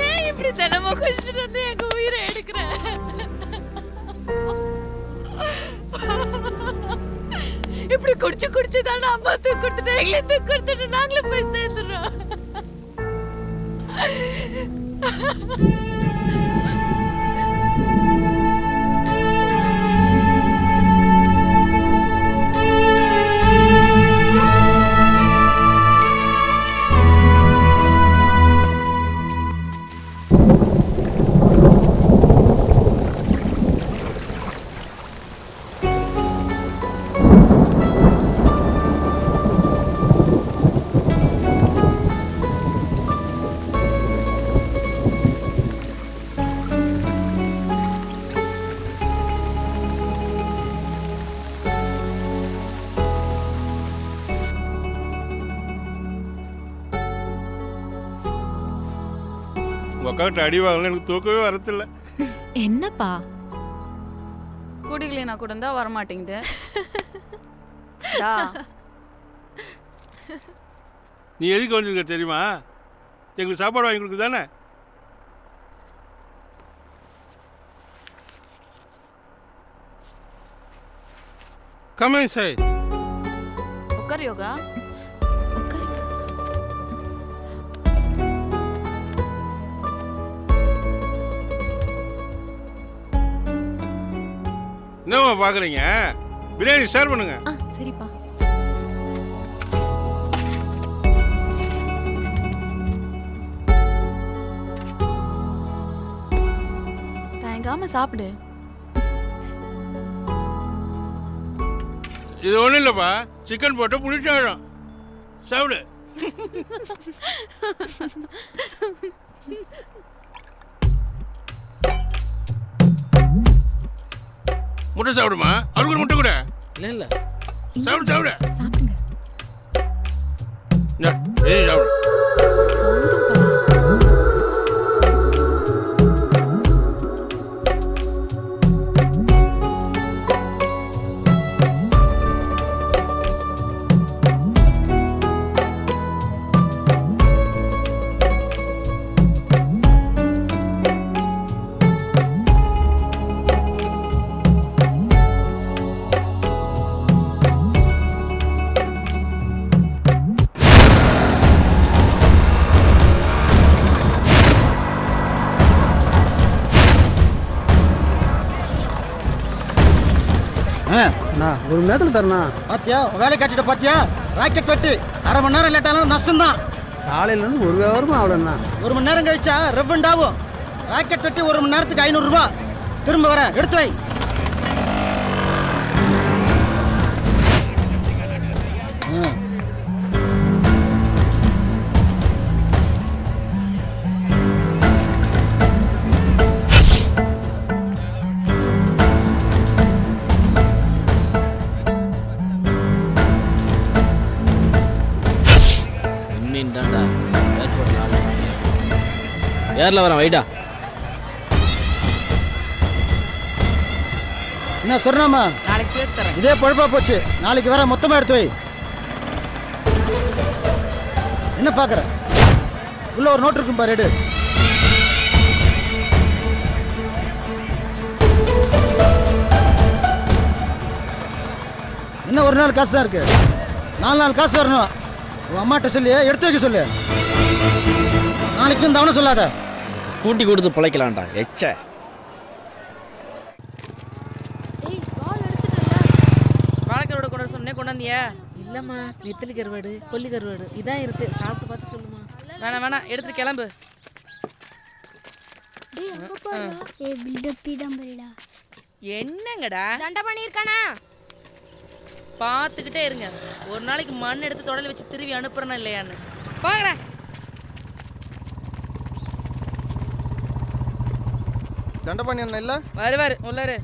ஏன் இப்படி தினமும் குடிச்சிட்டு வந்து எங்க உயிரை எடுக்கிறேன்? இப்படி குடிச்சு தானே அம்மா தூக்கி கொடுத்துட்டு எங்களை தூக்கி கொடுத்துட்டு நாங்களும் போய் சேர்ந்துடுறோம். உக்காட்டு அடி வாங்கல, எனக்கு தூக்கவே வரதில்லை. என்னப்பா குடிக்கலைனா கூட தான் வர மாட்டேங்குது. நீ எதுக்கு வந்துருக்க தெரியுமா? எங்களுக்கு சாப்பாடு வாங்கி கொடுக்கு தானே. Come inside. உட்கார் யோகா. என்னம்மா பார்க்குறீங்க? பிரியாணி ஷேர் பண்ணுங்க. சரிப்பா. தயங்காம சாப்பிடு. இது ஒன்றும் இல்லைப்பா, சிக்கன் போட்டு புளிச்சாழம் சாப்பிடு. முட்டை சாப்பிடுமா? அவருக்கு முட்டை கூட. இல்லை சாப்பிடு சாப்பிடு. சாப்பிடுங்க. சாப்பிடு. ஒரு மணி நேரத்தில் தரணா. பாத்தியா வேலை காட்டிட்ட பாத்தியா? ராக்கெட் வெட்டி 1/2 மணி நேரம் லேட்டாலும் நஷ்டம் தான். காலையிலேருந்து ஒரு வியாபாரமும் அவ்வளோண்ணா. 1 மணி நேரம் கழிச்சா ரெவெண்ட் ஆகும். ராக்கெட் வெட்டி 1 மணி நேரத்துக்கு 500 ரூபாய். திரும்ப வர எடுத்து வை. ஏரில் வரேன் வைடா. என்ன சொன்னாமா? நாளைக்கு சேர்த்து தரேன். இதே பொழப்பா போச்சு. நாளைக்கு வர மொத்தமாக எடுத்து வை. என்ன பார்க்குற? உள்ள ஒரு நோட் இருக்கும் பாரு, எடு. என்ன ஒரு நாள் காசு தான் இருக்கு, 4 நாள் காசு வரணும். உன் அம்மாட்ட சொல்லி எடுத்து வைக்க சொல்லு. நாளைக்கும் தவணை சொல்லாத. கூட்டி கொடுத்து பிழைக்கலாம்டா எச்ச. வாழைக்கரோட கொண்டு சொன்னே கொண்டாந்தியா? இல்லம்மா, நெத்திலி கருவாடு, கொல்லி கருவாடு இதான் இருக்கு. சாப்பிட்டு பார்த்து சொல்லுமா. வேணாம் வேணாம், எடுத்துட்டு கிளம்பு. என்னங்கடா தண்டை பண்ணியிருக்கானா? பார்த்துக்கிட்டே இருங்க. ஒரு நாளைக்கு மண் எடுத்து தொடல வச்சு திருவி அனுப்புறேன்னா இல்லையான்னு பாங்கடா. தண்டபாணி அண்ணன் இல்லை? வருவாரு உள்ளாரு.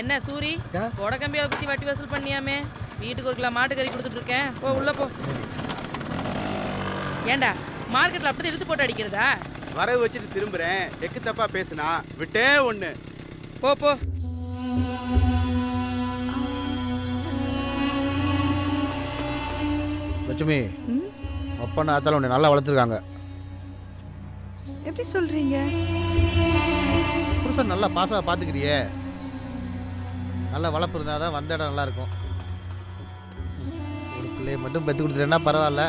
என்ன சூரி, கொடக்கம்பியாவை குத்தி வட்டி வசூல் பண்ணியாமே? வீட்டுக்கு ஒரு கிலோ மாட்டுக்கறி கொடுத்துட்டு இருக்கேன். போ உள்ள போ. ஏண்டா மார்க்கெட்ல அப்படி இழுத்து போட்டு அடிக்கிறதா? வரவு வச்சுட்டு திரும்புறேன். எக்கு தப்பா பேசுனா விட்டே ஒண்ணு. போ போ. லட்சுமி, அப்பா ஆத்தால உன்னை நல்லா வளர்த்துருக்காங்க. எப்படி சொல்றீங்க? புருஷன் நல்லா பாசமாக பார்த்துக்கிறியே. நல்லா வளர்ப்பு இருந்தால் தான் வந்த இடம் நல்லா இருக்கும். ஒரு பிள்ளையை மட்டும் பெற்று கொடுத்துட்டேன்னா பரவாயில்ல.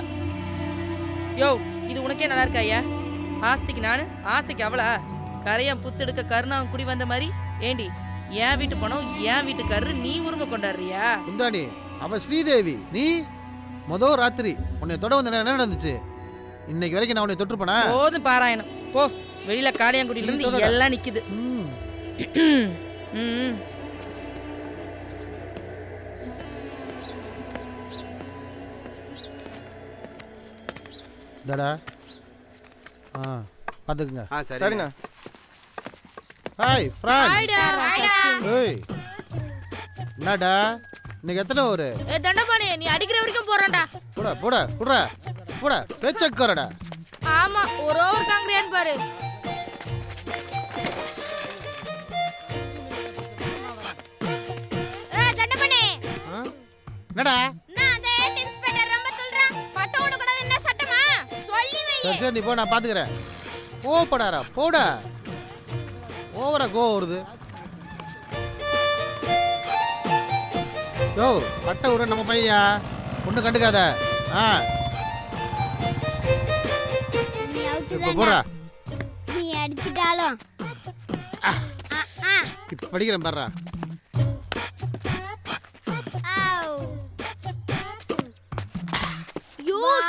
யோ, இது உனக்கே நல்லா இருக்கா ஐயா? ஆஸ்திக்கு நானு, ஆசைக்கு அவளா? கரையான் புத்தெடுக்க கருணாவும் குடி வந்த மாதிரி ஏண்டி என் வீட்டு பணம் என் வீட்டுக்காரரு நீ உரிமை கொண்டாடுறியா? குந்தாணி, அவ ஸ்ரீதேவி. நீ முதல் ராத்திரி உன்னை தொட வந்து என்ன நடந்துச்சு? இன்னைக்கு வரைக்கும் நான் உன்னை தொட்டுருப்பேனா? போதும் பாராயணம். போ, வெளியில காளியாங்குடியில இருந்து எல்லாம் நிக்குது. டடா, பார்த்துக்குங்க. சரிண்ணா. Hi friend. ஏய், என்னடா இன்னைக்கு எத்தனை ஒரு தண்டபாணி, நீ அடிக்கிற வரைக்கும் போறான்டா. போடா போடா போடா போடா, பேச்சக்கறடா. ஆமா, ஒரு ஓவர் காங்கிரியான்னு பாரு. தண்டபாணி, என்னடா? நான் அந்த இன்ஸ்பெக்டர் ரொம்ப சொல்றான். பட்ட ஓட கூடாது, என்ன சட்டமா? சொல்லி வை. சரி சரி, நீ போ, நான் பாத்துக்கிறேன். போடாரா போடா. ஓவரா கோ வருது. யோ, பட்டை விட நம்ம பையா ஒன்றும் கண்டுக்காத. இப்போ போடுறா. நீ அடிச்சிட்டாலும் இப்போ படிக்கிறேன் பாடுறா.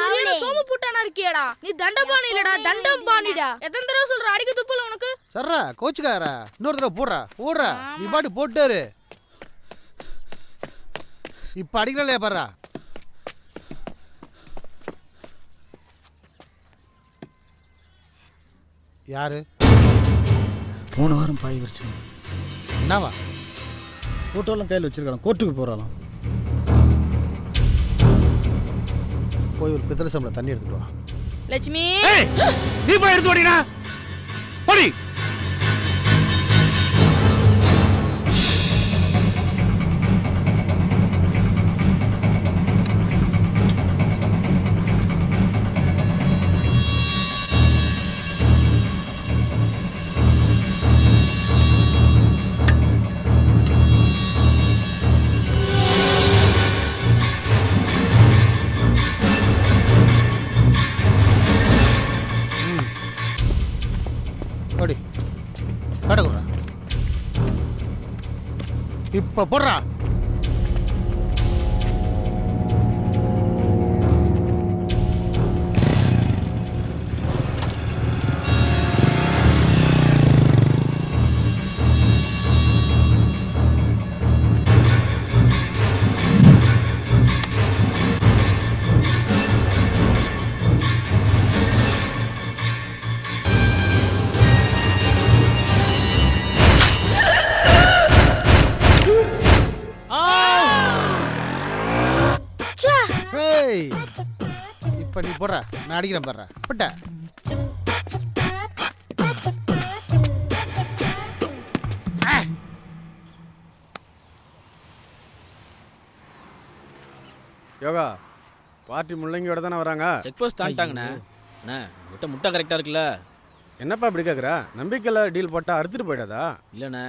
சரியான சோம புட்டானா இருக்கியடா. நீ தண்டபாணி இல்லடா, தண்டபாணிடா. எத்தனை தடவை சொல்ற அடிக்க துப்புல உனக்கு? சர்ரா கோச்சுக்காரா, இன்னொரு தடவை போடுறா போடுறா. நீ பாட்டு போட்டாரு. இப்ப அடிக்கலையா பாடுறா. யாரு? போன வாரம் பாய் வச்சு என்னவா போட்டோலாம் கையில் வச்சிருக்கான். கோர்ட்டுக்கு போறாளாம். போய் ஒரு பித்தளை சம்பளம் தண்ணி எடுத்துட்டு வா. லட்சுமி, நீ போய் எடுத்து ஓடினா ஓடி. இப்ப போடுறா. ஹேய் இப்போ நீ போடுற நான் அடிக்கிறேன் பாடுற பட்ட யோகா பார்ட்டி முள்ளங்கியோட தானே வராங்க. Check post தாண்டிட்டாங்கண்ணே. அண்ணா விட்ட முட்டை கரெக்டாக இருக்குல்ல? என்னப்பா இப்படி கேட்குற? நம்பிக்கையில் டீல் போட்டால் அறுத்துட்டு போயிடாதா? இல்லைண்ணே,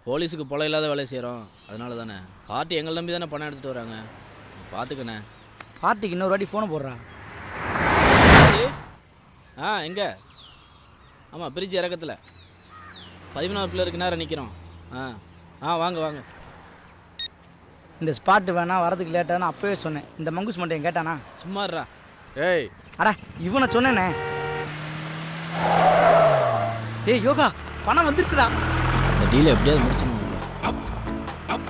போலீஸுக்கு பொல இல்லாத வேலையை செய்கிறோம், அதனால தானே. பார்ட்டி எங்களை நம்பி தானே பணம் எடுத்துகிட்டு வராங்க, பார்த்துக்கண்ணே. பார்ட்டிக்கு இன்னொரு வாட்டி ஃபோனை போடுறா. எங்கே? ஆமாம், பிரிட்ஜ் இறக்கத்தில் 13வது பிள்ளருக்கு நேரம் நிற்கிறோம். வாங்க வாங்க. இந்த ஸ்பாட்டு வேணா வரதுக்கு லேட்டானு அப்பவே சொன்னேன். இந்த மங்குஸ் மட்டும் கேட்டானா? சும்மாறா. ஏய் அடா இவனை சொன்னேனே. டேய் யோகா, பணம் வந்துருச்சுடா. இந்த டீலை எப்படியாவது முடிச்சணும்.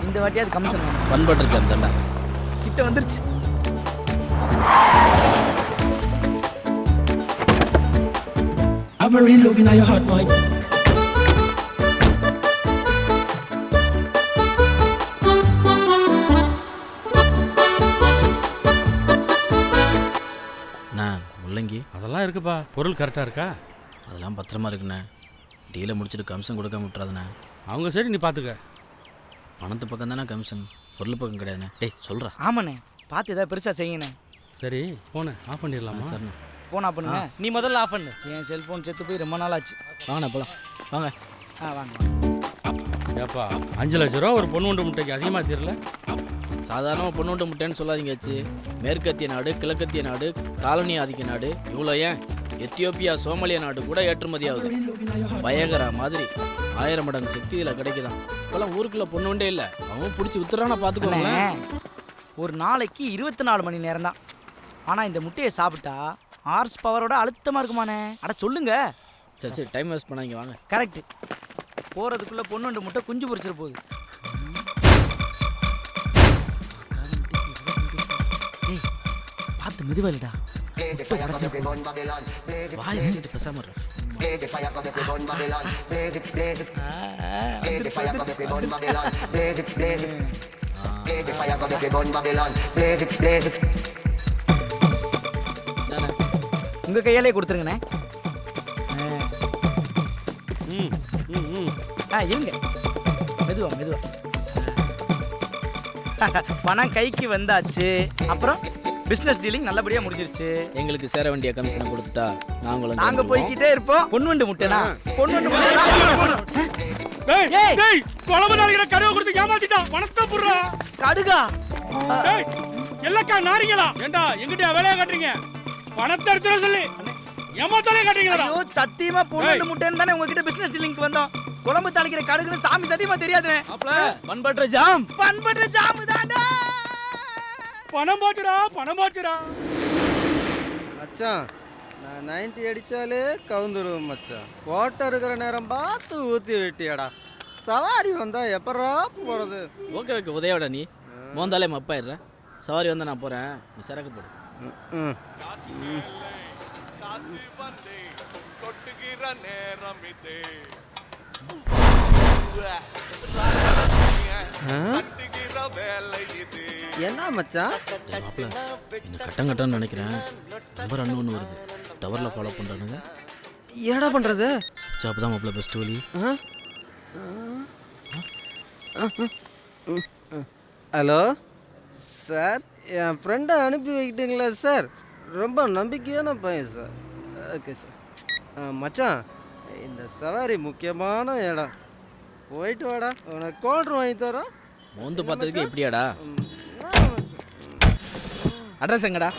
இந்த வாட்டியாவது கமிஷன் பண்பட்டுருச்சு அந்த தண்டா கிட்ட வந்துருச்சு. Ever in love in your heart, boy. முள்ளங்கி அதெல்லாம் இருக்குப்பா. பொருள் கரெக்டாக இருக்கா? அதெல்லாம் பத்திரமா இருக்குண்ணே. டீலை முடிச்சுட்டு கமிஷன் கொடுக்காம விட்டுறாதுண்ணே. அவங்க சரி, நீ பார்த்துக்க. பணத்து பக்கம் தானே கமிஷன், பொருள் பக்கம் கிடையாதுண்ணே. டேய் சொல்கிறா. ஆமாண்ணே, பார்த்து ஏதாவது பெருசாக செய்யண்ணே. சரி போன ஆஃப் பண்ணிடலாமா? சரிண்ணே. ஃபோன் ஆஃப் பண்ணுங்க. நீ முதல்ல ஆஃப் பண்ணு. என் செல்ஃபோன் செத்து போய் ரொம்ப நாள் ஆச்சு. வாங்கண்ணே போகலாம். வாங்க. வாங்க. ஏப்பா 5 லட்ச ரூபா ஒரு பொண்ணு உண்டு முட்டைக்கு அதிகமாக தெரியல? சாதாரணமாக பொண்ணு முட்டைன்னு சொல்லாதீங்க ஆச்சு. மேற்கத்திய நாடு, கிழக்கத்திய நாடு, காலனி ஆதிக்க நாடு, இவ்வளோ ஏன் எத்தியோப்பியா, சோமாலியா நாடு கூட ஏற்றுமதி ஆகுது. பயங்கர மாதிரி 1000 மடங்கு சக்தி இதில் கிடைக்குதான். இப்போல்லாம் ஊருக்குள்ள பொண்ணு உண்டே இல்லை, அவன் பிடிச்சி வித்துறானா பார்த்துக்கோங்களேன். ஒரு நாளைக்கு 24 மணி நேரம் தான். ஆனால் இந்த முட்டையை சாப்பிட்டா ஹார்ஸ் பவரோட அழுத்தமாக இருக்குமாண்ணே. அட சொல்லுங்க. சரி சரி, டைம் வேஸ்ட் பண்ணாங்க. வாங்க. கரெக்ட். போகிறதுக்குள்ளே பொண்ணு முட்டை குஞ்சு பொரிச்சிட போகுது. பார்த்து மெதுவாயிடா. வாய் வச்சுட்டு பேசாம இரு. உங்க கையாலே கொடுத்துருங்கண்ணே. இருங்க, மெதுவா மெதுவா. பணம் கைக்கு வந்தாச்சு. அப்புறம் பிசினஸ் டீலிங் நல்லபடியா முடிஞ்சிருச்சு. எங்களுக்கு சேர வேண்டிய கமிஷனை கொடுத்துட்டா நாங்க போய்கிட்டே இருப்போம். பொன்வண்டு முட்டைனா பொன்வண்டு கடுகா எல்லாக்கா நாரிங்களா? ஏண்டா எங்கிட்ட வேலையா காட்டுறீங்க? பணத்தை எடுத்துற சொல்லி ஏமாத்தாலே காட்டுறீங்களா? ஐயோ சத்தியமா பொன்வண்டு முட்டைன்னு தானே உங்ககிட்ட பிசினஸ் டீலிங்க்கு வந்தோம். குழம்பு தாளிக்கிற கடுகுன்னு சாமி சத்தியமா தெரியாதுனே. பண்பற்ற ஜாம் தாண்டா. பணம் போச்சுடா. மச்சான், நான் 90 அடித்தாலே கவுந்துருவேன் மச்சான். ஓட்ட இருக்கிற நேரம் பார்த்து ஊற்றி வெட்டியாடா. சவாரி வந்தால் எப்படா போகிறது? ஓகே உதயோட நீ மோந்தாலே மப்பாயிடுற. சவாரி வந்தால் நான் போகிறேன், நீ சரக்கு போடு. என்ன மச்சான்? என்ன கட்டன்னு நினைக்கிறேன். நம்பர் அண்ணு வருது. டவரில் ஃபாலோ பண்ணுறானுங்க. என்னடா பண்ணுறது? சாப்பு தான் மாப்பிள்ள பெஸ்ட் வழி. ஹலோ சார், என் ஃப்ரெண்டை அனுப்பி வைக்கிட்டீங்களா சார்? ரொம்ப நம்பிக்கையான பையன் சார். Okay sir. மச்சான், இந்த சவாரி முக்கியமான இடம். போயிட்டு வாடா, உனக்கு கோல்ட்ரு வாங்கி தரோம். மோந்து பார்த்ததுக்கு எப்படியாடா? அட்ரஸ் எங்கடா?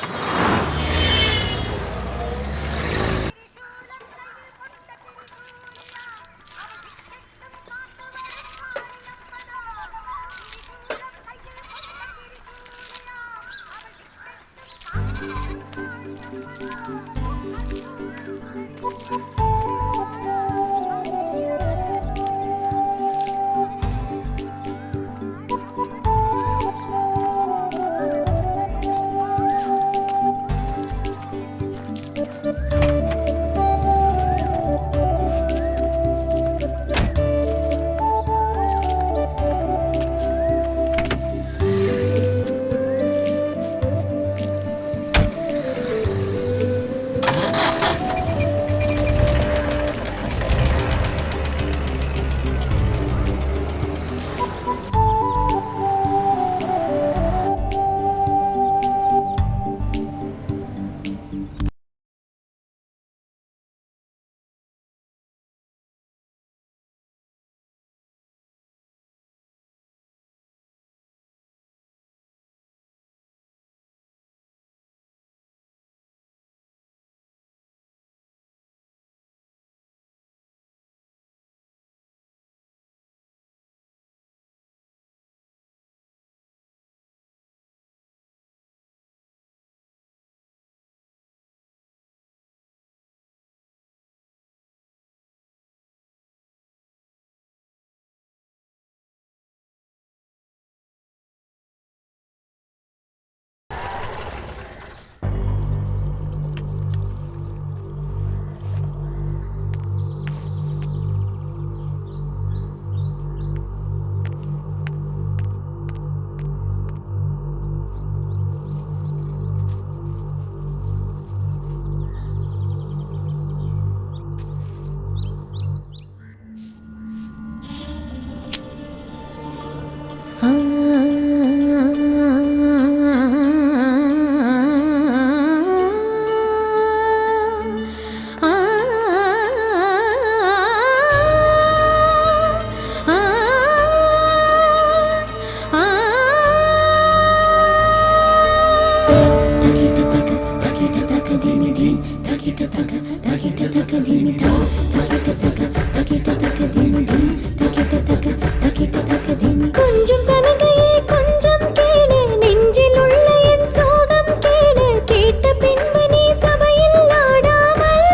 கொஞ்சம் சலங்கையே கொஞ்சம் கேளு நெஞ்சில் உள்ள என் சோகம் கேளு கேட்ட பின்பு நீ சபையில் ஆடாமல்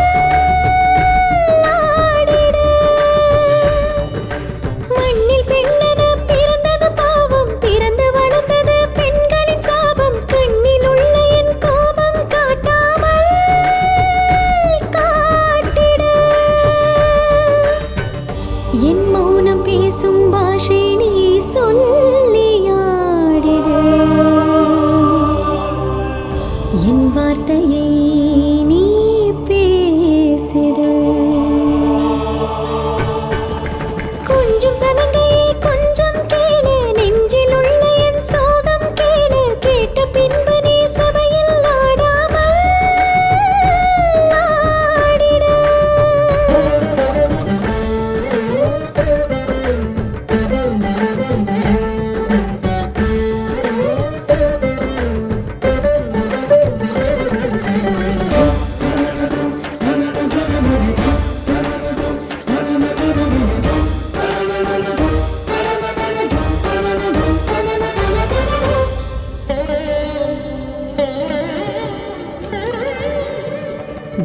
ஆடிடு மண்ணில் பெண்ணென பிறந்தது பாவம் பிறந்து வளர்ந்தது பெண்களின் சாபம் கண்ணில் உள்ள என் கோபம் காட்டாமல் காட்டிடு என் மௌனம் பேசும் பாஷை நீ சொல்லியாடிடு என் வார்த்தையை நீ பேசிடு கொஞ்சம் சலங்கையே கொஞ்சம் கேளு நெஞ்சில் உள்ள என் சோகம் கேளு கேட்ட பின்பு நீ சபையில் ஆடாமல் ஆடிடு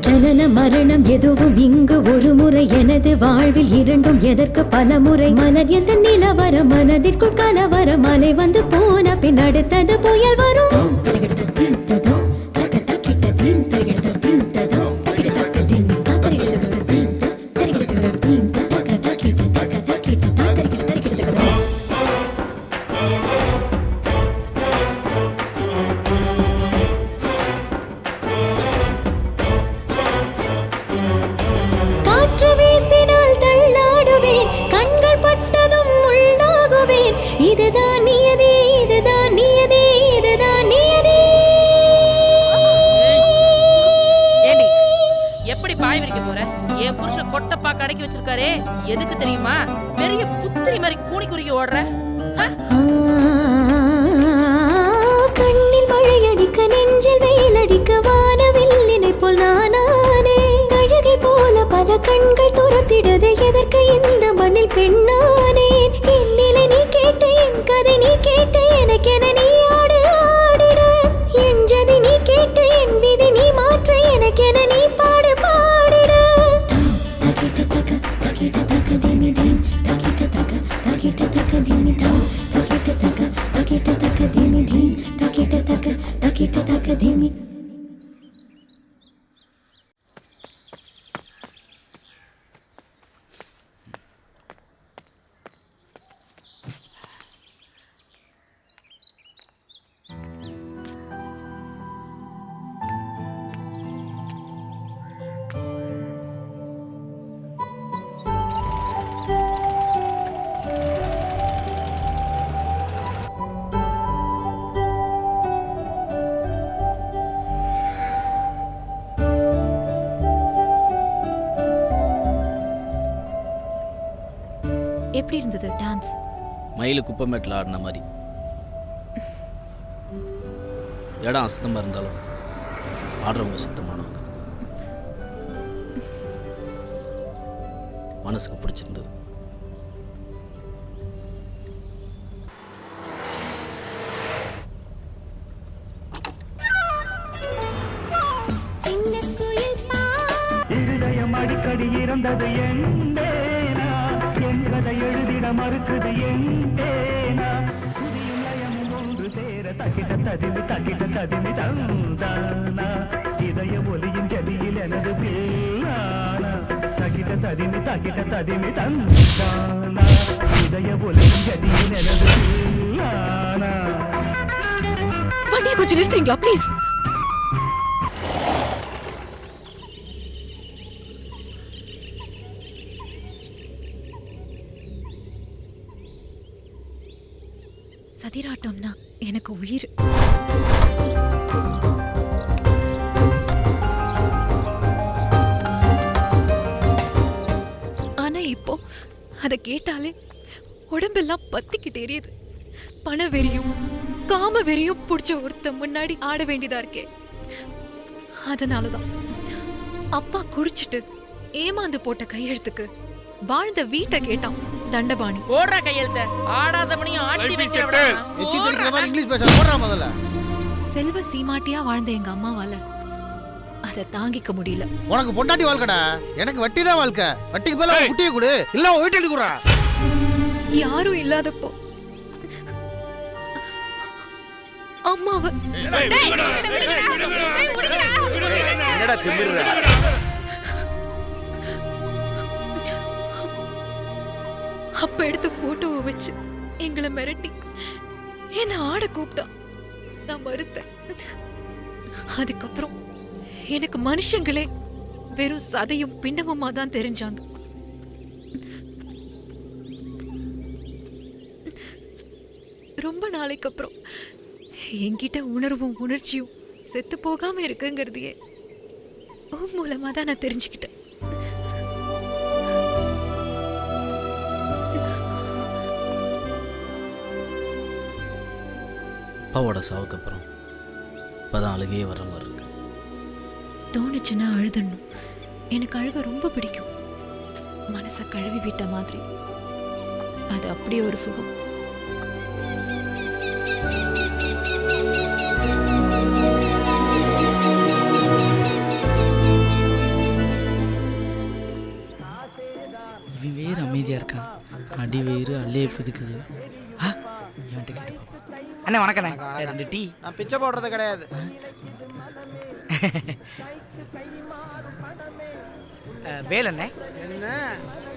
ஜனன மரணம் எதுவும் இங்கு ஒரு முறை எனது வாழ்வில் இரண்டும் எதற்கு பல முறை மலர் எந்த நிலவர மனதிற்குள் கலவர மலை வந்து போன பின் அடுத்தது புயல் வரும் காற்று வீசினால் தள்ளாடுவேன் கண்கள் பட்டதும் உள்ளாகுவேன் இதுதான் நியதி இதுதான் நியதி இதுதான் நியதி ஏண்டி எப்படி பாய் விரிக்க போற என் புருஷன் கொட்டப்பா கடைக்கு வச்சிருக்காரே எதுக்கு தெரியுமா பெரிய புத்திரி மாதிரி கூனி குறுக்கி ஓடுற கண்ணில் மழையடிக்க நெஞ்சில் வெயிலடிக்க வானவில்லினை போல் நானானே கழுகை போல பல கண்கள் துரத்திடது எதற்கு இந்த மண்ணில் பெண்ணானேன் என் நிலை நீ கேட்ட என் கதை நீ கேட்ட எனக்கென நீ ஆடு ஆடிட என் ஜதி நீ கேட்ட என் விதி நீ மாற்ற எனக்கென நீ பாடு பாடிட தகிட்ட தக தகிட்ட தக திமி திம் தகிட்ட தக தகிட்ட தக திமி தம் தகிட்ட தக தகிட்ட தக திமி திம் தகிட்ட தக தகிட்ட தக திமி எப்படி இருந்தது டான்ஸ்? மயிலு குப்பமேட்டில் ஆடின மாதிரி. இடம் அசுத்தமாக இருந்தாலும் ஆடுறவங்க சுத்தமானவங்க. மனசுக்கு பிடிச்சிருந்தது. அடிக்கடி இறந்தது என்பேனா என்பதை எழுதிட மறுக்குது என்பேனா புதியும் லயமும் ஒன்று சேர தகிட ததிமி தந்தானா இதய ஒலியின் ஜதியில் எனது பேயானா தகிட ததிமி தந்தானா இதய ஒலியின் ஜதியில் எனது பேயானா. வண்டியை கொஞ்சம் நிறுத்துறீங்களா ப்ளீஸ்? சதிராட்டம்னா எனக்கு உயிர். ஆனா இப்போ அதை கேட்டாலே உடம்பெல்லாம் பத்திக்கிட்டு எரியுது. பண வெறியும் காம வெறியும் பிடிச்ச ஒருத்த முன்னாடி ஆட வேண்டியதா இருக்கே. அதனாலதான் அப்பா குடிச்சிட்டு ஏமாந்து போட்ட கையெழுத்துக்கு வாழ்ந்த வீட்டை கேட்டான் தண்டபாணி. ஓடுற கையெழுத்த ஆடாதவனையும் ஆட்டி இங்கிலீஷ் பேச போடுறா முதல்ல. செல்வ சீமாட்டியா வாழ்ந்த எங்க அம்மாவால அதை தாங்கிக்க முடியல. உனக்கு பொண்டாட்டி வாழ்க்கடா, எனக்கு வட்டி தான் வாழ்க்கை. வட்டிக்கு மேல குட்டியை கொடு, இல்ல வீட்டு குடுறா. யாரும் இல்லாதப்போ அம்மாவை என்னடா திமிர்ற? அப்ப எடுத்த போட்டோவை வச்சு எங்களை மிரட்டி என்ன ஆட கூப்பிட்டான். நான் மறுத்தேன். அதுக்கப்புறம் எனக்கு மனுஷங்களே வெறும் சதையும் பிண்டமுமா தான் தெரிஞ்சாங்க. ரொம்ப நாளைக்கு அப்புறம் என்கிட்ட உணர்வும் உணர்ச்சியும் செத்து போகாம இருக்குங்கிறதையே உன் மூலமா தான் நான் தெரிஞ்சுக்கிட்டேன். அப்பாவோட சாவுக்கு அப்புறம் இப்போதான் அழுகையே வர மாதிரி இருக்கு. தோணுச்சுன்னா அழுதுடணும். எனக்கு அழுக ரொம்ப பிடிக்கும். மனசை கழுவி விட்ட மாதிரி. அது அப்படியே ஒரு சுகம். இவன் வேறு அமைதியாக இருக்கான். அடி வேறு அல்லே புதுக்குது. அண்ணே வணக்கண்ணே. 2 டீ. நான் பிச்சை போடுறது கிடையாது. வேலண்ணே, என்ன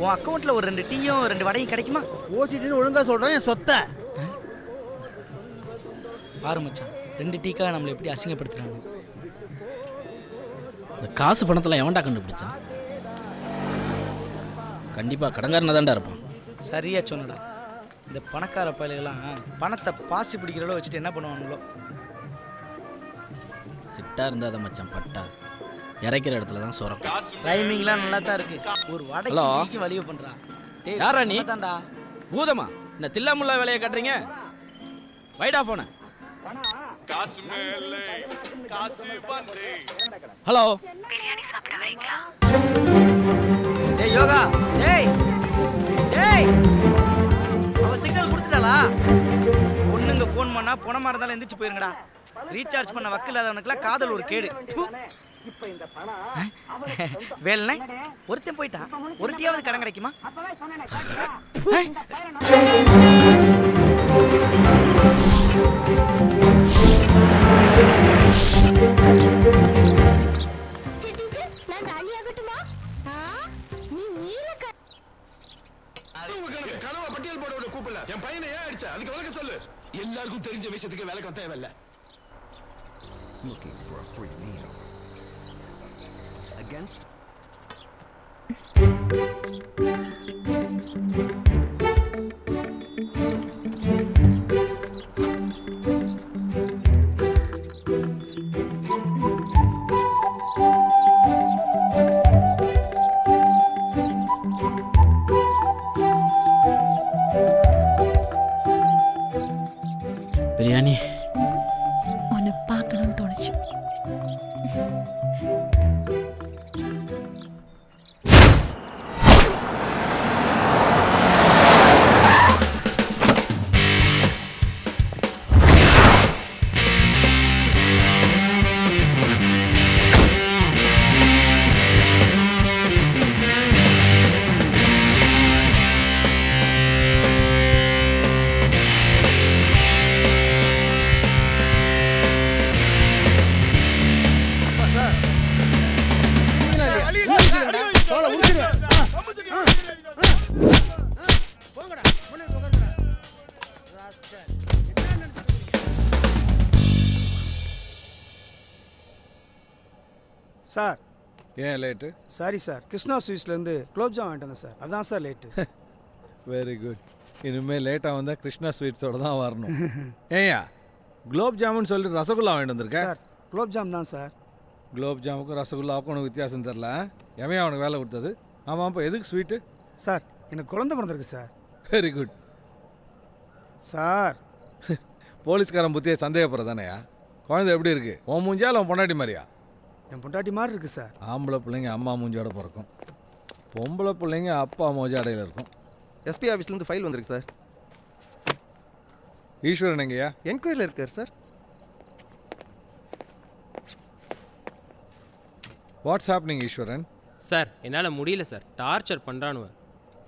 உன் அக்கௌண்ட்ல ஒரு 2 டீயும் 2 வடையும் கிடைக்குமா? ஓசிட்டு ஒழுங்கா சொல்றேன், என் சொத்தை. பாரு மச்சான், 2 டீக்காக நம்மளை எப்படி அசிங்கப்படுத்துறாங்க. இந்த காசு பணத்தெல்லாம் எவன்டா கண்டுபிடிச்சான்? கண்டிப்பாக கடங்காரனா தான்டா இருப்பான். சரியா சொன்னடா. இந்த பணக்கார பயலுகெல்லாம் பணத்தை பாசி பிடிக்கிறளோ வச்சுட்டு என்ன பண்ணுவானுங்களோ. சிட்டா இருந்தாத மச்சான் பட்டா இறைக்கிற இடத்துல தான் சொரம். டைமிங்லாம் நல்லா தான் இருக்கு. ஒரு வடைக்கு வலிவு பண்றான். யாரா நீ? தான்டா பூதமா இந்த தில்லாமுல்லா வேலையை கட்டுறீங்க? வைடா போன. ஹலோ, டேய் யோகா, டேய் டேய், அவ சிக்னல் கொடுத்துட்டாளா? பொண்ணுங்க ஃபோன் பண்ணா பணமா இருந்தாலும் எந்திரிச்சு போயிருங்கடா. ரீசார்ஜ் பண்ண வக்கில்லாதவனுக்குலாம் காதல் ஒரு கேடு. வேலை ஒருத்தன் போயிட்டான், ஒரு டீயாவது கடன் கிடைக்குமா? என் பையனை ஏன் அடிச்ச? அதுக்கு விளக்க சொல்லு. எல்லாருக்கும் தெரிஞ்ச விஷயத்துக்கு விளக்கம் தேவையில்லை. Looking for a free meal. Against biryani. உன்னை பார்க்கணும்னு தோணுச்சு. சார் ஏன் லேட்டு? சாரி சார், கிருஷ்ணா ஸ்வீட்ஸ்லேருந்து குலோப்ஜாம் வாங்கிட்டு வந்தேன் சார், அதான் சார் லேட்டு. Very good. இனிமேல் லேட்டாக வந்தால் கிருஷ்ணா ஸ்வீட்ஸோட தான் வரணும். ஏயா குலோப் ஜாமுன்னு சொல்லிட்டு ரசகுல்லா வாங்கிட்டு வந்திருக்கேன். சார் குலோப்ஜாம் தான் சார். குலோப் ஜாமுக்கும் ரசகுல்லாவுக்கும் உனக்கு வித்தியாசம் தெரில. எவன் அவனுக்கு வேலை கொடுத்தது? ஆமாம், அப்போ எதுக்கு ஸ்வீட்டு? சார் எனக்கு குழந்தை பிறந்திருக்கு சார். Very good sir. போலீஸ்காரன் புத்தியை சந்தேகப்படுறதானேயா? குழந்தை எப்படி இருக்கு? உன் மூஞ்சா இல்லை உன் பொண்டாட்டி மாதிரியா? என் பொண்டாட்டி மாதிரி இருக்கு சார். ஆம்பளை பிள்ளைங்க அம்மா மூஞ்சோட பிறக்கும், பொம்பளை பிள்ளைங்க அப்பா மோஜாடையில் இருக்கும். எஸ்பி ஆஃபீஸ்லேருந்து ஃபைல் வந்திருக்கு சார். ஈஸ்வரன் எங்கேயா? என்கொயரியில் இருக்கார் சார். வாட்ஸ் ஹேப்னிங் ஈஸ்வரன்? சார் என்னால் முடியல சார், டார்ச்சர் பண்ணுறானுவ.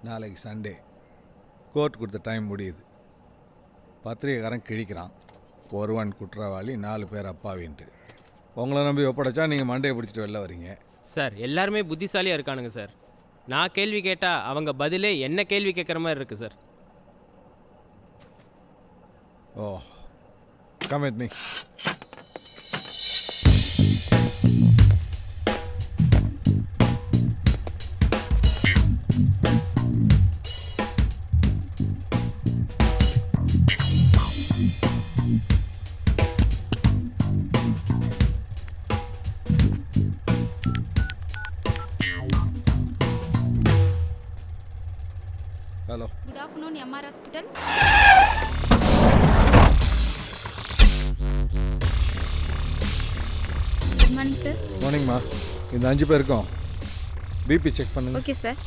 நாளைக்கு சண்டே, கோர்ட் கொடுத்த டைம் முடியுது. பத்திரிகைக்காரன் கிழிக்கிறான், ஒருவன் குற்றவாளி 4 பேர் அப்பாவின்ட்டு. உங்களை நம்பி ஒப்படைச்சா நீங்கள் மண்டையை பிடிச்சிட்டு வெளில வரீங்க. சார் எல்லாருமே புத்திசாலியாக இருக்கானுங்க சார். நான் கேள்வி கேட்டால் அவங்க பதிலே என்ன கேள்வி கேட்குற மாதிரி இருக்குது sir. Oh, come with me. Hello. Good afternoon MR hospital. Good morning sir. மார்னிங்மா. இந்த 5 பேருக்கும் பிபி செக் பண்ணுங்க. Okay sir.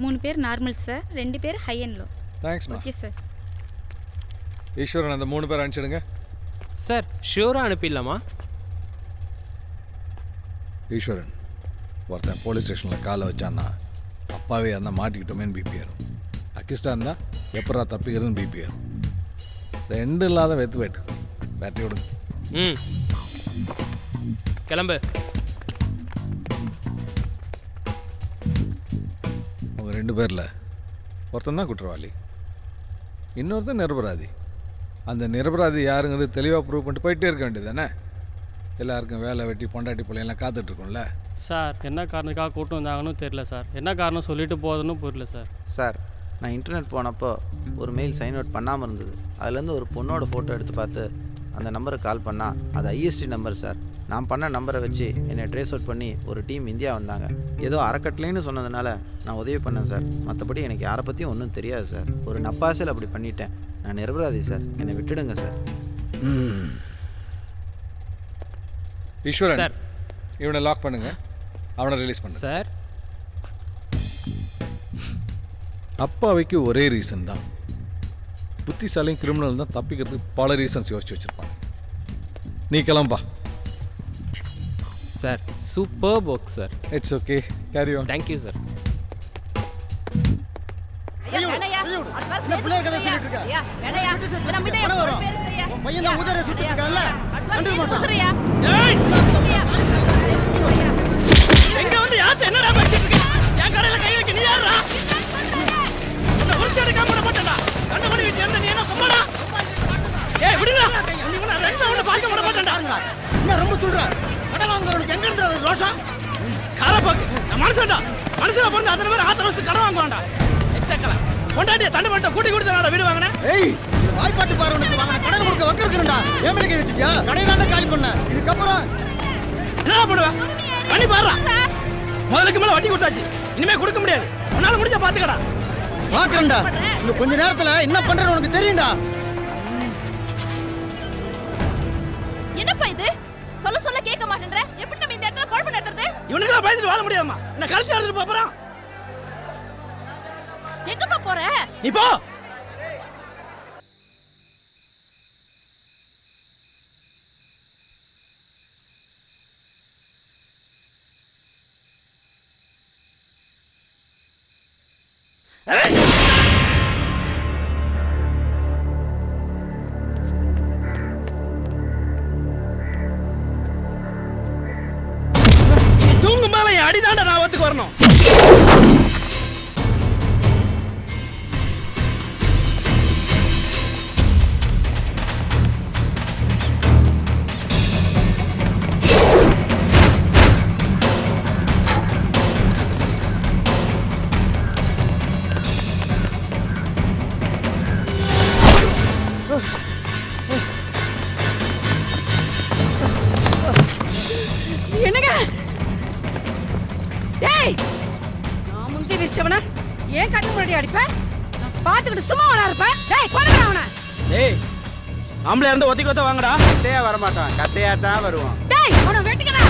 மூணு பேர் நார்மல் சார், 2 பேர் ஹை அண்ட் லோ. தேங்க்ஸ்மா. Okay sir. ஈஸ்வரன் அந்த 3 பேர் அனுப்பிச்சிடுங்க. சார் ஷியூராக அனுப்பிடலாமா? ஈஸ்வரன், ஒருத்தன் போலீஸ் ஸ்டேஷனில் காலை வச்சான்னா அப்பாவே இருந்தால் மாட்டிக்கிட்டோமேன்னு பிபி ஏறும். அக்கிஸ்டாக இருந்தால் எப்படா தப்பிக்கிறதுன்னு பிபி ஏறும். 2 இல்லாத வெத்து பேட்டரி விடுங்க. ம், கிளம்பு. உங்கள் 2 பேரில் ஒருத்தன் தான் குற்றவாளி, இன்னொருத்தன் நிரபராதி. அந்த நிரபராதி யாருங்கிறது தெளிவாக ப்ரூவ் பண்ணிட்டு போயிட்டே இருக்க வேண்டியது தானே? எல்லாருக்கும் வேலை வெட்டி பொண்டாட்டி பிள்ளைங்களாம் காத்துட்ருக்கோம்ல. சார் என்ன காரணத்துக்காக கூட்டம் வந்தாங்கன்னு தெரியல சார். என்ன காரணம் சொல்லிட்டு போகுதுன்னு புரியல சார். சார் நான் இன்டர்நெட் போனப்போ ஒரு மெயில் சைன் அவுட் பண்ணாமல் இருந்தது. அதுலேருந்து ஒரு பொண்ணோட ஃபோட்டோ எடுத்து பார்த்து அந்த நம்பருக்கு கால் பண்ணால் அது ஐஎஸ்டி நம்பர் சார். நான் பண்ண நம்பரை வச்சு என்னை ட்ரேஸ் அவுட் பண்ணி ஒரு டீம் இந்தியா வந்தாங்க. ஏதோ அறக்கட்டளைன்னு சொன்னதுனால நான் உதவி பண்ணேன் சார். மற்றபடி எனக்கு யாரை பற்றியும் ஒன்றும் தெரியாது சார். ஒரு நப்பாசையில் அப்படி பண்ணிட்டேன். நான் நிரபராதி சார், என்னை விட்டுடுங்க சார். ஈஸ்வரன் சார், இவனை லாக் பண்ணுங்க, அவனை ரிலீஸ் பண்ணுங்க சார். அப்பாவைக்கு ஒரே ரீசன் தான், புத்திசாலியும் கிரிமினல் தான் தப்பிக்கிறதுக்கு பல ரீசன்ஸ் யோசிச்சு வச்சிருப்பாங்க. நீ கிளம்பா. Sir super work sir. It's okay, carry on. Thank you sir. எங்க வந்து யாத்து என்னடா பேசிட்டு இருக்க? என் கடையில கை வைக்க நீ யாரா? உன்னை உரிச்சடி காம்பட மாட்டேன்டா. கண்ண மணி வீட்டு இருந்த நீ என்ன பொம்மடா? ஏய் விடுடா. நீ உன்னை ரெண்டு ஒண்ணு பார்க்க விட மாட்டேன்டா. என்ன ரொம்ப சொல்ற? கடை வாங்குறவனுக்கு எங்க இருந்து ரோஷம்? காரப்பாக்கு. நான் மனுஷன்டா. மனுஷனா பிறந்து அத்தனை பேர் ஆத்திரவசத்து கடை வாங்குவான்டா. எச்சக்கல. கொண்டாடிய தண்ணி பண்ணிட்ட கூட்டி கொடுத்தனால வீடு வாங்கினேன். ஏய் வாய்ப்பாட்டு பாரு உனக்கு வாங்கின கடன் கொடுக்க வக்கிருக்கணும்டா. ஏன் மேலே கை வச்சிட்டியா? கடையில காலி பண்ண. இதுக்கப்புறம் என்ன பண்ணுவேன்? பண்ணி பாருடா. முதலுக்கு மேல வட்டி கொடுத்தாச்சு, இனிமே கொடுக்க முடியாது. உன்னால முடிஞ்ச பாத்துக்கடா. பாக்குறேன்டா. இந்த கொஞ்ச நேரத்துல என்ன பண்றேன்னு உனக்கு தெரியும்டா. என்னப்பா இது? சொல்ல சொல்ல கேட்க மாட்டேன்ற. எப்படி நம்ம இந்த இடத்துல பொழப்பு நடத்துறது? இவனுக்கு பயந்துட்டு வாழ முடியாதுமா. என்ன கழுத்து எடுத்துட்டு போறான். எங்கப்பா போற? நீ போ. தூங்கும் மேல என் அடிதாண்ட நான் ஒத்துக்கு வரணும். பிடிச்சவன ஏன் கண்ணு முன்னாடி அடிப்ப? பாத்துக்கிட்டு சும்மா விட இருப்ப. டேய் போடுடா அவனை. டேய் ஆம்பளை இருந்து ஒத்தி கொத்த வாங்கடா. கட்டையா வரமாட்டான், கட்டையா தான் வருவான். டேய் அவனை வெட்டிக்கடா.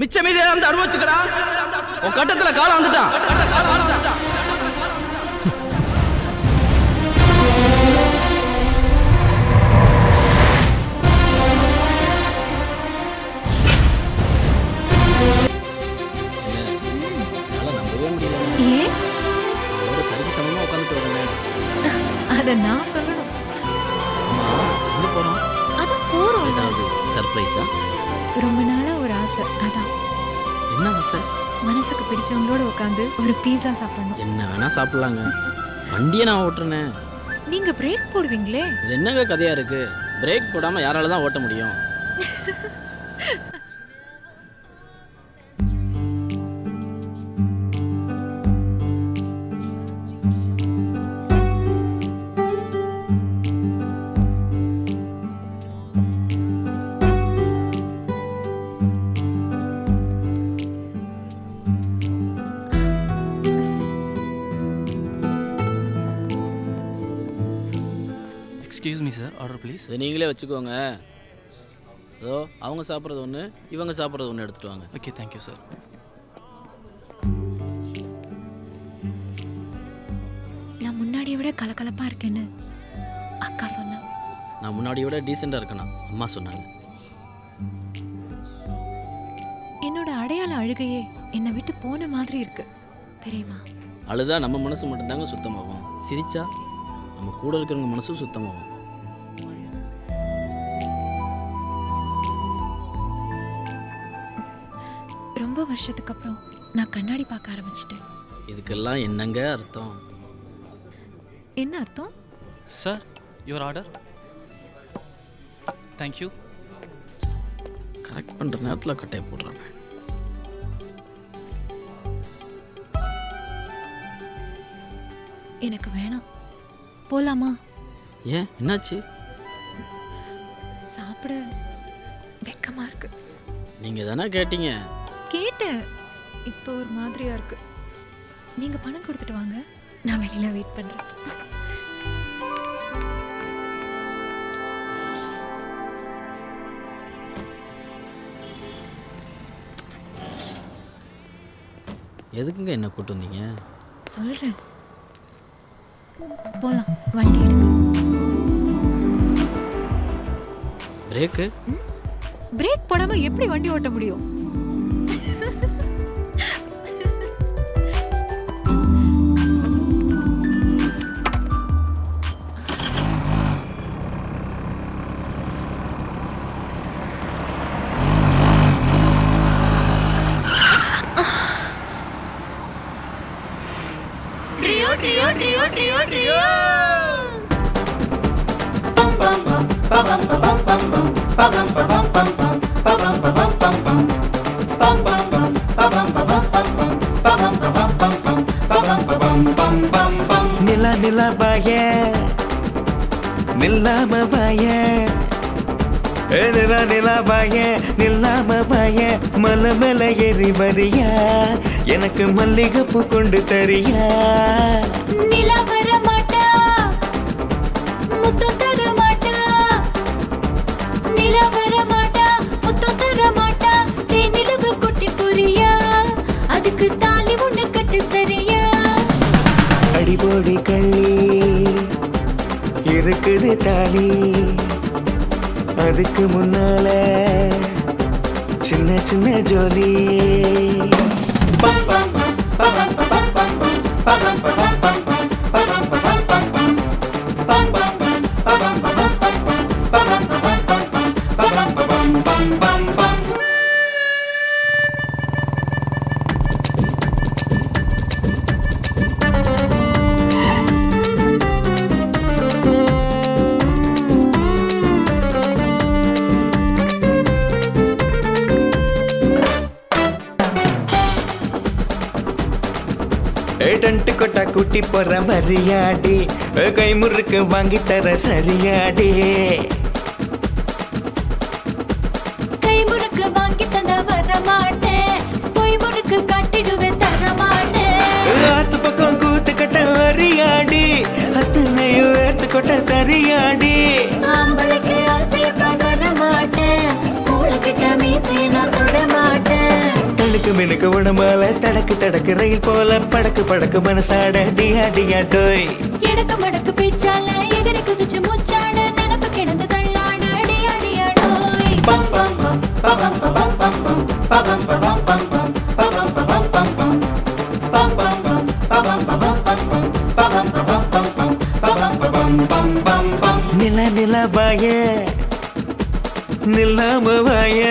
மிச்ச மீதி வந்து அனுபவிச்சுக்கடா. உன் கட்டத்துல காலம் வந்துட்டான். நம்பவே முடியல. ஏன் ஒரு சரிக்கு சமமா உட்காந்துட்டு வரேன். அத நான் சொல்லணும். எங்க போறோம்? அதான் போறோம். ஏதாவது சர்ப்ரைஸா? ரொம்ப நாளா ஒரு ஆசை. அதான். என்ன ஆசை? மனசுக்கு பிடிச்சவங்களோட உட்காந்து ஒரு பீஸா சாப்பிடணும். என்ன வேணா சாப்பிடலாங்க. வண்டியை நான் ஓட்டுறேன். நீங்க பிரேக் போடுவீங்களே. இது என்னங்க கதையா இருக்கு? பிரேக் போடாம யாரால தான் ஓட்ட முடியும்? Excuse me sir, order please. இதை நீங்களே வச்சுக்கோங்க. அதோ அவங்க சாப்பிட்றது ஒன்று, இவங்க சாப்பிட்றது ஒன்று எடுத்துகிட்டு வாங்க. Okay, thank you sir. நான் முன்னாடியை விட கலகலப்பாக இருக்கேன்னு அக்கா சொன்னா. நான் முன்னாடியை விட டீசெண்டாக இருக்கேனா அம்மா சொன்னாங்க. என்னோட அடையாள அழுகையே என்னை விட்டு போன மாதிரி இருக்கு தெரியுமா? அழுதா நம்ம மனசு மட்டும்தாங்க சுத்தமாகும். சிரிச்சா நம்ம கூட இருக்கிறவங்க மனசும் சுத்தமாகும். ரொம்ப வருஷத்துக்கு அப்புறம் நான் கண்ணாடி பார்க்க ஆரம்பிச்சிட்டேன். இதுக்கெல்லாம் என்னங்க அர்த்தம்? என்ன அர்த்தம்? Sir, your order. Thank you. Correct பண்ணுற நேரத்தில் கட்டையை போடுறாங்க. எனக்கு வேணாம். போலாமா? ஏன், என்னாச்சு? சாப்பிட வெக்கமா இருக்கு. நீங்கள் தானே கேட்டீங்க. கேட்டேன். இப்போ ஒரு மாதிரியா இருக்கு. நீங்க பணம் கொடுத்துட்டு வாங்க, நான் வெளியில வெயிட் பண்றேன். எதுக்குங்க என்ன கூட்டு வந்தீங்க? சொல்றேன். போலாம், வண்டி எடுங்க. பிரேக்கு பிரேக் போடாம எப்படி வண்டி ஓட்ட முடியும்? நிலா நிலா பாய நில்லாம பாய நிலா நிலா பாய நில்லாம பாய மலை மேல ஏறி வரியா எனக்கு மல்லிகைப்பூ கொண்டு தரியா நிலா வர மாட்டா முத்தம் தர மாட்டா நிலா வர மாட்டா முத்தம் தர மாட்டா தேனிலவு குட்டி புரியா அதுக்கு தாலி ஒண்ணு கட்டு சரியா அடிபோடி கள்ளி இருக்குது தாலி அதுக்கு முன்னால சின்ன சின்ன ஜோலி டன்ட்டு கொட்டா கூட்டி போற மரியாடி கை முறுக்கு வாங்கி தர சரியாடி கை முறுக்கு வாங்கி தந்த வர மாட்டேன் பொய் முறுக்கு காட்டிடுவேன் தர மாட்டேன் ஆத்து பக்கம் கூத்து கட்ட வரியாடி அத்தனையும் ஏத்து கொட்ட தரியாடி ஆம்பளைக்கு ஆசையப்பான் வர மாட்டேன் மூளைக்கிட்ட மீசையை நான் தொட மாட்டேன் தடுக்கு மினுக்கு உடம்பால தடக்கு தடக்கு ரயில் போல படக்கு படக்கு மனசாட டியா டியா டோய் எடக்கு மடக்கு பிச்சால எகிரி குதிச்சு முச்சாட நினப்பு கிடந்து தள்ளாட அடியா அடியா டோய் நில நில பாய நில்லாம பாய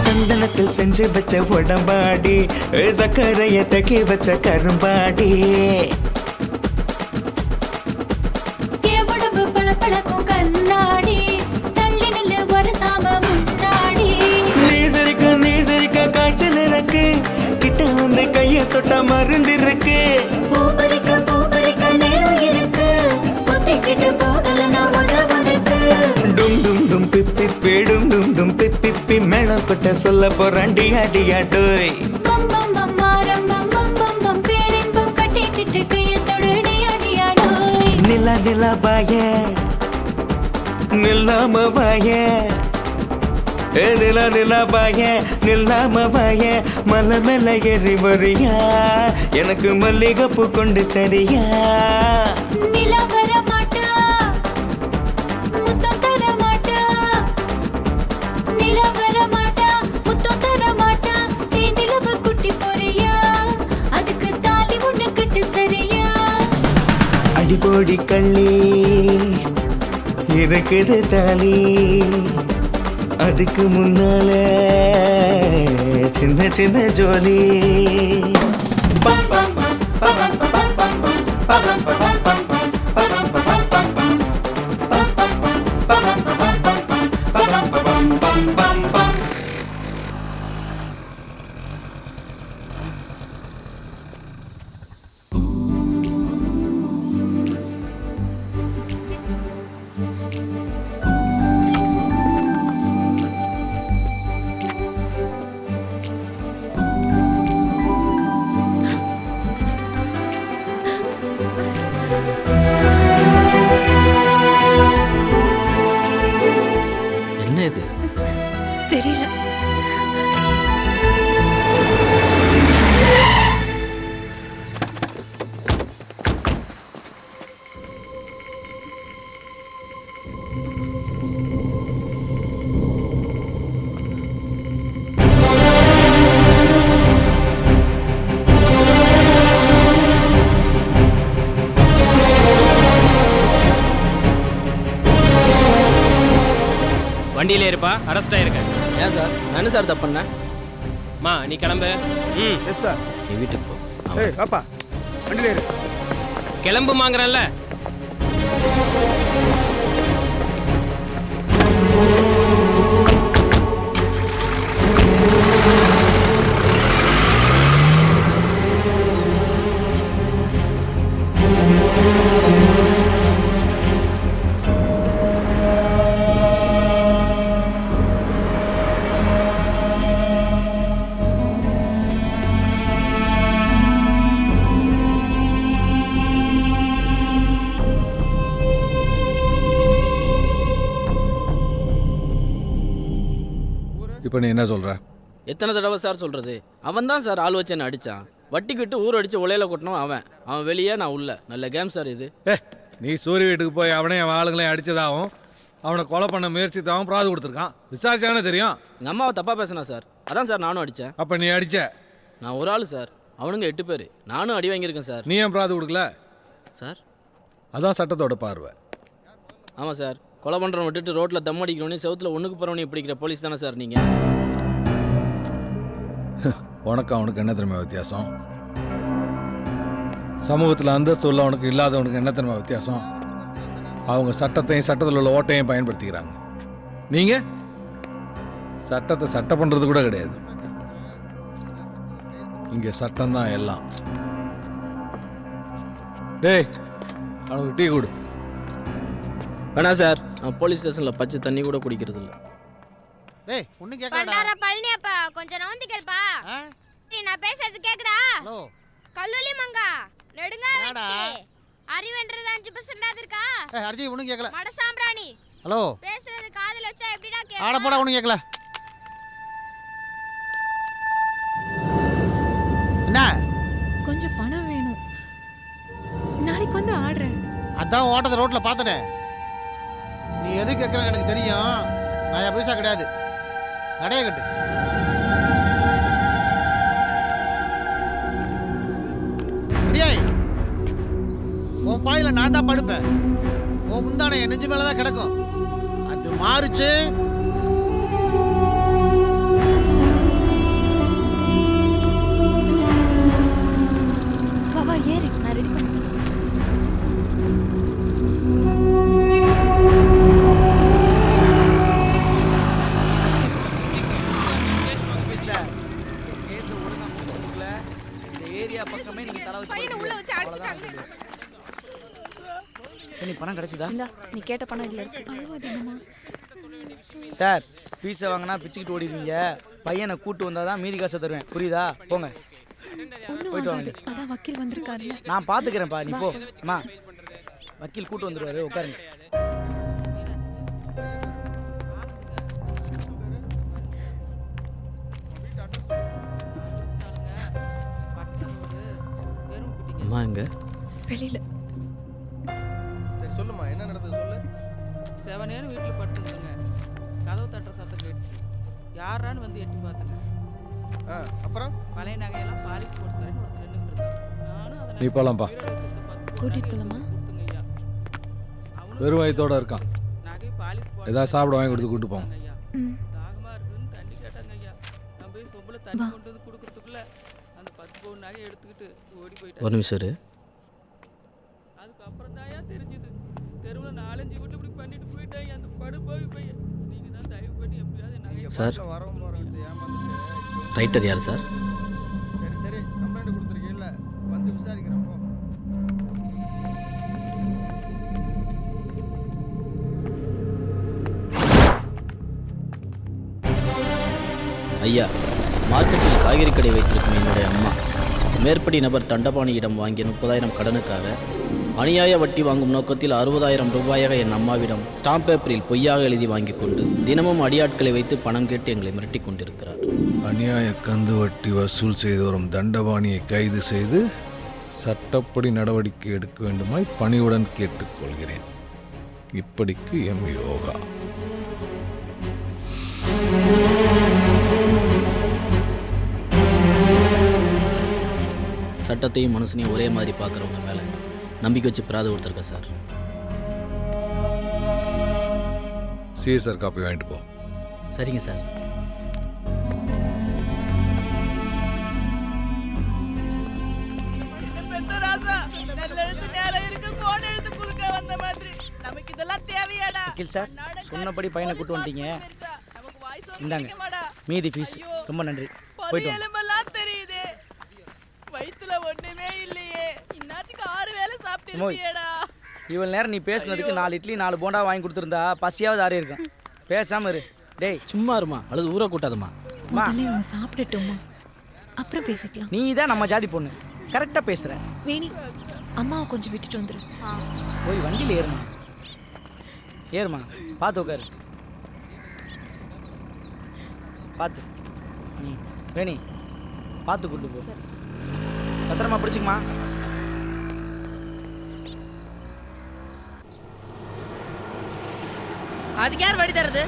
சந்தனத்தில் செஞ்சு வச்ச உடம்பாடி சக்கரைய தக்கி வச்ச கரும்பாடி உடம்பு பளபளக்கும் கண்ணாடி தள்ளி நில்லு ஒரு சாம முன்னாடி நீ சிரிக்க காய்ச்சல் இருக்கு கிட்ட வந்து கைய தொட்டா மருந்து இருக்கு பூ பறிக்க நேரம் இருக்கு பொத்திக்கிட்டு போகலனா உதவனுக்கு டும் டும் டும் பிப்பி பேடும் டும் டும் பிப்பி மேளம் கொட்ட சொல்ல போறான் டியா டியா டோய் பம் பம் பம் மாரம் பம் பம் பம் பம் பேரின்பம் கட்டிக்கிட்டு கையத்தோடு அடியா அடியா டோய் நிலா நிலா பாய நில்லாம பாய நிலா நிலா பாய நில்லாம பாய மலை மேல ஏறி வரியா எனக்கு மல்லிகைப்பூ கொண்டு தரியா நிலா வர மாட்டா முத்தம் தர மாட்டா நிலா வர மாட்டா முத்தம் தர மாட்டா தேனிலவு குட்டி பொரியா அதுக்கு தாலி ஒண்ணு கட்டு சரியா அடிபோடி கள்ளி இருக்குது தாலி அதுக்கு முன்னால சின்ன சின்ன ஜோலி வண்டியில் ஏறுப்பா, அரெஸ்ட் ஆயிருக்க. ஏன் சார் நான் என்ன சார் தப்பு பண்ணேன்? மா நீ கிளம்பு. ம் எஸ் சார். நீ வீட்டுக்கு போ. ஏய் பாப்பா வண்டியில் ஏறு. கிளம்புமாங்கிறல்ல. இப்போ நீ என்ன சொல்கிற? எத்தனை தடவை சார் சொல்கிறது? அவன் தான் சார் ஆள் வச்சு என்ன அடித்தான். வட்டிக்கு விட்டு ஊர் அடித்து உலையில கொட்டணும் அவன் வெளியே, நான் உள்ள. நல்ல கேம் சார் இது. நீ சூரிய வீட்டுக்கு போய் அவனே அவன் ஆளுங்களையும் அடித்ததாகவும் அவனை கொலை பண்ண முயற்சித்தாகவும் பிராது கொடுத்துருக்கான். விசாரிச்சானே தெரியும். எங்கள் அம்மாவை தப்பாக பேசினா சார், அதான் சார் நானும் அடித்தேன். அப்போ நீ அடித்த? நான் ஒரு ஆள் சார், அவனுங்க 8 பேர். நானும் அடி வாங்கியிருக்கேன் சார். நீ ஏன் பிராது கொடுக்கல சார்? அதான் சட்டத்தோட பார்வை. ஆமாம் சார், கொலை பண்ணுறவன் விட்டுட்டு ரோட்டில் தம் அடிக்கிறவனே செவுத்தில் ஒன்றுக்கு போகிறவனே பிடிக்கிற போலீஸ் தானே சார் நீங்கள்? உனக்கு அவனுக்கு என்ன தெரியுமா வித்தியாசம்? சமூகத்தில் அந்தஸ்து உள்ள அவனுக்கு இல்லாதவனுக்கு என்ன தெரியுமா வித்தியாசம்? அவங்க சட்டத்தையும் சட்டத்தில் உள்ள ஓட்டையும் பயன்படுத்திக்கிறாங்க. நீங்கள் சட்டத்தை சட்டம் பண்ணுறது கூட கிடையாது. இங்கே சட்டம்தான் எல்லாம். டேய் அவனுக்கு டீ கொடு. வேணா சார், நான் போலீஸ் ஸ்டேஷனில் பச்சை தண்ணி கூட குடிக்கிறது இல்லை. டேய் ஒண்ணு கேக்கடா. பண்டார பழனியப்பா கொஞ்சம் நவுந்து கேளுப்பா. நான் பேசுறது கேக்குதா? ஹலோ கல்லூலி மங்கா நெடுங்கா வெட்டி அறிவன்றது 5% இருக்கா? ஏய் அர்ஜி ஒண்ணு கேக்கல. மட சாம்பிராணி. ஹலோ பேசுறது காதுல வச்சா எப்படிடா கேக்கும்? ஆட போடா ஒண்ணு கேக்கல. என்ன? கொஞ்சம் பணம் வேணும், நாளைக்கு வந்து ஆடுறேன். அதான் ஓட்டத்தை ரோட்ல பார்த்தனே. நீ எது கேட்கற எனக்கு தெரியும். நான் என் பைசா கிடையாது. நடைய கட்டு. உன் பாயில நான் தான் படுப்பேன். உன் முந்தானை என் நெஞ்சு மேலதான் கிடக்கும். அது மாறுச்சு. வா ஏறி, நான் ரெடி பண்ணிட்டேன். பணம் கிடைச்சதா? நீ கேட்ட பணம் இல்ல இருக்கு. சார் பீஸை வாங்கினா பிச்சுக்கிட்டு ஓடிடுவீங்க. பையனை கூட்டு வந்தாதான் மீதி காசை தருவேன். புரியுதா? போங்க போயிட்டு வாங்க. அதான் வக்கீல் வந்திருக்காருல்ல. நான் பாத்துக்கிறேன்ப்பா, நீ போ. அம்மா வக்கீல் கூட்டு வந்துருவாரு, உட்காருங்க. அம்மா எங்க? வெளியில. சரி சொல்லுமா, என்ன நடந்தது சொல்லு. செவனேன்னு வீட்டில் படுத்துருந்துங்க. கதவு தட்டுற சத்தம் கேட்டுச்சு. யாரான்னு வந்து எட்டி பார்த்துங்க. அப்புறம் பழைய நகையெல்லாம் பாலிஷ் போட்டு தரேன்னு ஒருத்தர் நின்றுட்டு இருந்தான். நானும் அதை நீ போலாம்ப்பா. கூட்டிட்டு போலாமா? வெறும் வயிற்றோட இருக்கான். நகை பாலிஷ் ஏதாவது சாப்பிட வாங்கி கொடுத்து கூட்டு போங்க. தாகமா இருக்குன்னு தண்ணி கேட்டாங்க ஐயா. நான் போய் சொம்புல தண்ணி கொண்டு வந்து கொடுக்கறதுக்குள்ள அந்த 10 பவுன் நகை எடுத்துக்கிட்டு ஓடி போயிட்டேன். ஒரு நிமிஷம் இரு. அதுக்கப்புறம் தான் தெரிஞ்சுது. தெருவில் 4-5 வீட்டு இப்படி பண்ணிட்டு போயிட்டாங்க. அந்த படுபாவி பையன். நீங்க தான் தயவு பண்ணி எப்படியாவது நகை சார் ரைட்டர் யார் சார்? சரி சரி கம்ப்ளைண்ட் கொடுத்துருக்கீல்ல, வந்து விசாரிக்கிறேன். ஐயா, மார்க்கெட்டில் காய்கறி கடை வைத்திருக்கும் என்னுடைய அம்மா மேற்படி நபர் தண்டபாணியிடம் வாங்கிய 30,000 கடனுக்காக அநியாய வட்டி வாங்கும் நோக்கத்தில் 60,000 ரூபாயாக என் அம்மாவிடம் ஸ்டாம்ப் பேப்பரில் பொய்யாக எழுதி வாங்கி கொண்டு தினமும் அடியாட்களை வைத்து பணம் கேட்டு எங்களை மிரட்டி கொண்டிருக்கிறார். அநியாய கந்து வட்டி வசூல் செய்து வரும் தண்டபாணியை கைது செய்து சட்டப்படி நடவடிக்கை எடுக்க வேண்டுமாய் பணிவுடன் கேட்டுக்கொள்கிறேன். இப்படிக்கு எம் யோகா. சட்டத்தையும் மனுஷனையும் ஒரே மாதிரி பார்க்குறவங்க மேலே நம்பிக்கை வச்சு பிராது கொடுத்துருக்கேன் சார். சிஎஸ்ஆர் காப்பி வாங்கிட்டு போ. சரிங்க சார். வக்கீல் சார் சொன்னபடி பையனை கூட்டு வந்துட்டீங்க. இந்தாங்க மீதி ஃபீஸ். ரொம்ப நன்றி. போயிட்டு வாங்க. எலும்பெல்லாம் தெரியுதே, வயித்துல ஒண்ணுமே இல்லையே. இந்நாட்டுக்கு 6 வேளை சாப்பிட்டிருப்பியேடா. இவ்வளவு நேரம் நீ பேசுனதுக்கு 4 இட்லி 4 போண்டா வாங்கி கொடுத்துருந்தா பசியாவது ஆறி இருக்கும். பேசாம இரு. டேய் சும்மா இருமா, அல்லது ஊரை கூட்டாதம்மா. முதல்ல இவங்க சாப்பிடட்டுமா, அப்புறம் பேசிக்கலாம். நீ தான் நம்ம ஜாதி பொண்ணு, கரெக்டாக பேசுற. வேணி அம்மாவை கொஞ்சம் விட்டுட்டு வந்துரு. போய் வண்டியில் ஏறுமா. ஏறுமா, பார்த்து உட்காரு. பார்த்து. வேணி பார்த்து கூட்டு போ. பத்திரமா பிடிச்சிக்குமா. அதுக்கு யார் வழி தருது?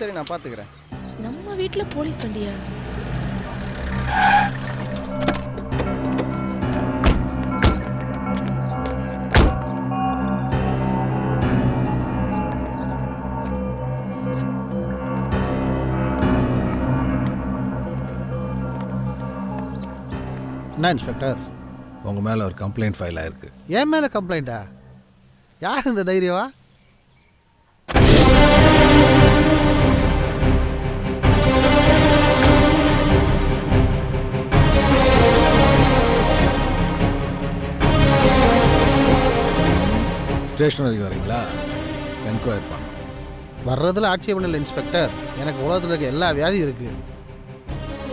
சரி நான் பார்த்துக்கிறேன். நம்ம வீட்டுல போலீஸ் வண்டியா? என்ன இன்ஸ்பெக்டர், உங்கள் மேலே ஒரு கம்ப்ளைண்ட் ஃபைல் ஆயிருக்கு. என் மேலே கம்ப்ளைண்ட்டா? யார் இந்த தைரியவா? ஸ்டேஷனரிக்கு வரீங்களா? என்கொயரி பண்ண வர்றதில் ஆட்சேபம் இல்லை இன்ஸ்பெக்டர். எனக்கு உலகத்தில் இருக்க எல்லா வியாதியும் இருக்குது.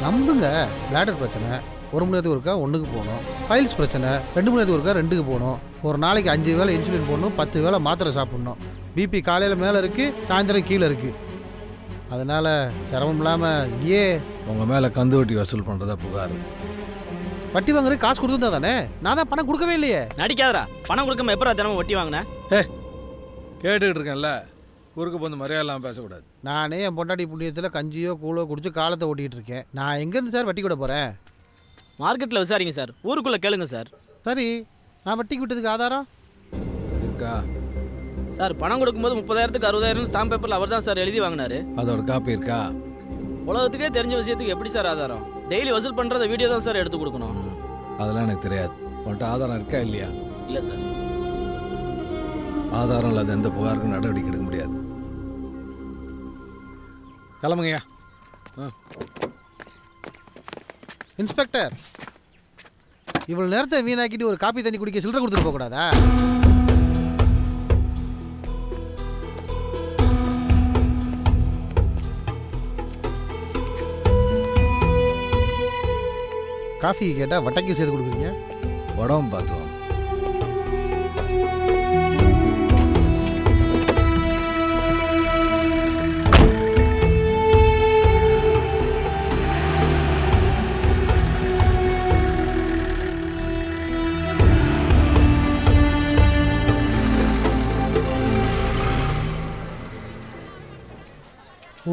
நம்புங்க. பிளாடர் பிரச்சனை 1 மணி நேரத்துக்கு ஒருக்கா 1க்கு போகணும். ஃபைல்ஸ் பிரச்சனை 2 மணி நேரத்துக்கு ஒருக்கா 2க்கு போகணும். ஒரு நாளைக்கு 5 வேளை இன்சுலின் போடணும், 10 வேளை மாத்திரை சாப்பிட்ணும். பிபி காலையில் மேலே இருக்குது, சாயந்தரம் கீழே இருக்குது. அதனால் சிரமம் இல்லாமல் இங்கேயே. உங்கள் மேலே கந்து வட்டி வசூல் பண்ணுறதா புகார். வட்டி வாங்குறது காசு கொடுத்துருந்தா தானே? நான் தான் பணம் கொடுக்கவே இல்லையே. நடிக்காதரா, பணம் கொடுக்காம எப்பரா தினமும் வட்டி வாங்கினேன்? கேட்டுக்கிட்டு இருக்கேன்ல, குறுக்கு போந்து மரியாதை இல்லாமல் பேசக்கூடாது. நானே என் பொண்டாட்டி புண்ணியத்தில் கஞ்சியோ கூழோ குடிச்சு காலத்தை ஓட்டிகிட்டு இருக்கேன். நான் எங்கேருந்து சார் வட்டி கூட போகிறேன்? மார்க்கெட்டில் விசாரிங்க சார், ஊருக்குள்ளே கேளுங்க சார். சரி, நான் வட்டிக்கு விட்டதுக்கு ஆதாரம் இருக்கா சார்? பணம் கொடுக்கும்போது 30,000க்கு 60,000 ஸ்டாம்ப் பேப்பரில் அவர் தான் சார் எழுதி வாங்கினாரு. அதோட காப்பி இருக்கா? உலகத்துக்கே தெரிஞ்ச விஷயத்துக்கு எப்படி சார் ஆதாரம்? டெய்லி வசூல் பண்ணுறத வீடியோ தான் சார் எடுத்து கொடுக்கணும். அதெல்லாம் எனக்கு தெரியாது. உன்கிட்ட ஆதாரம் இருக்கா இல்லையா? இல்லை சார். ஆதாரம் இல்லாத எந்த புகாருக்கும் நடவடிக்கை எடுக்க முடியாது. கிளம்புங்கய்யா. இன்ஸ்பெக்டர், இவ்வளோ நேரத்தை வீணாக்கிட்டு ஒரு காப்பி தண்ணி குடிக்க சில்லறை கொடுத்துட்டு போகக்கூடாதா? காஃபி கேட்டால் வட்டைக்கு சேர்த்து கொடுக்குறீங்க. உடம்பு பார்த்தோம்.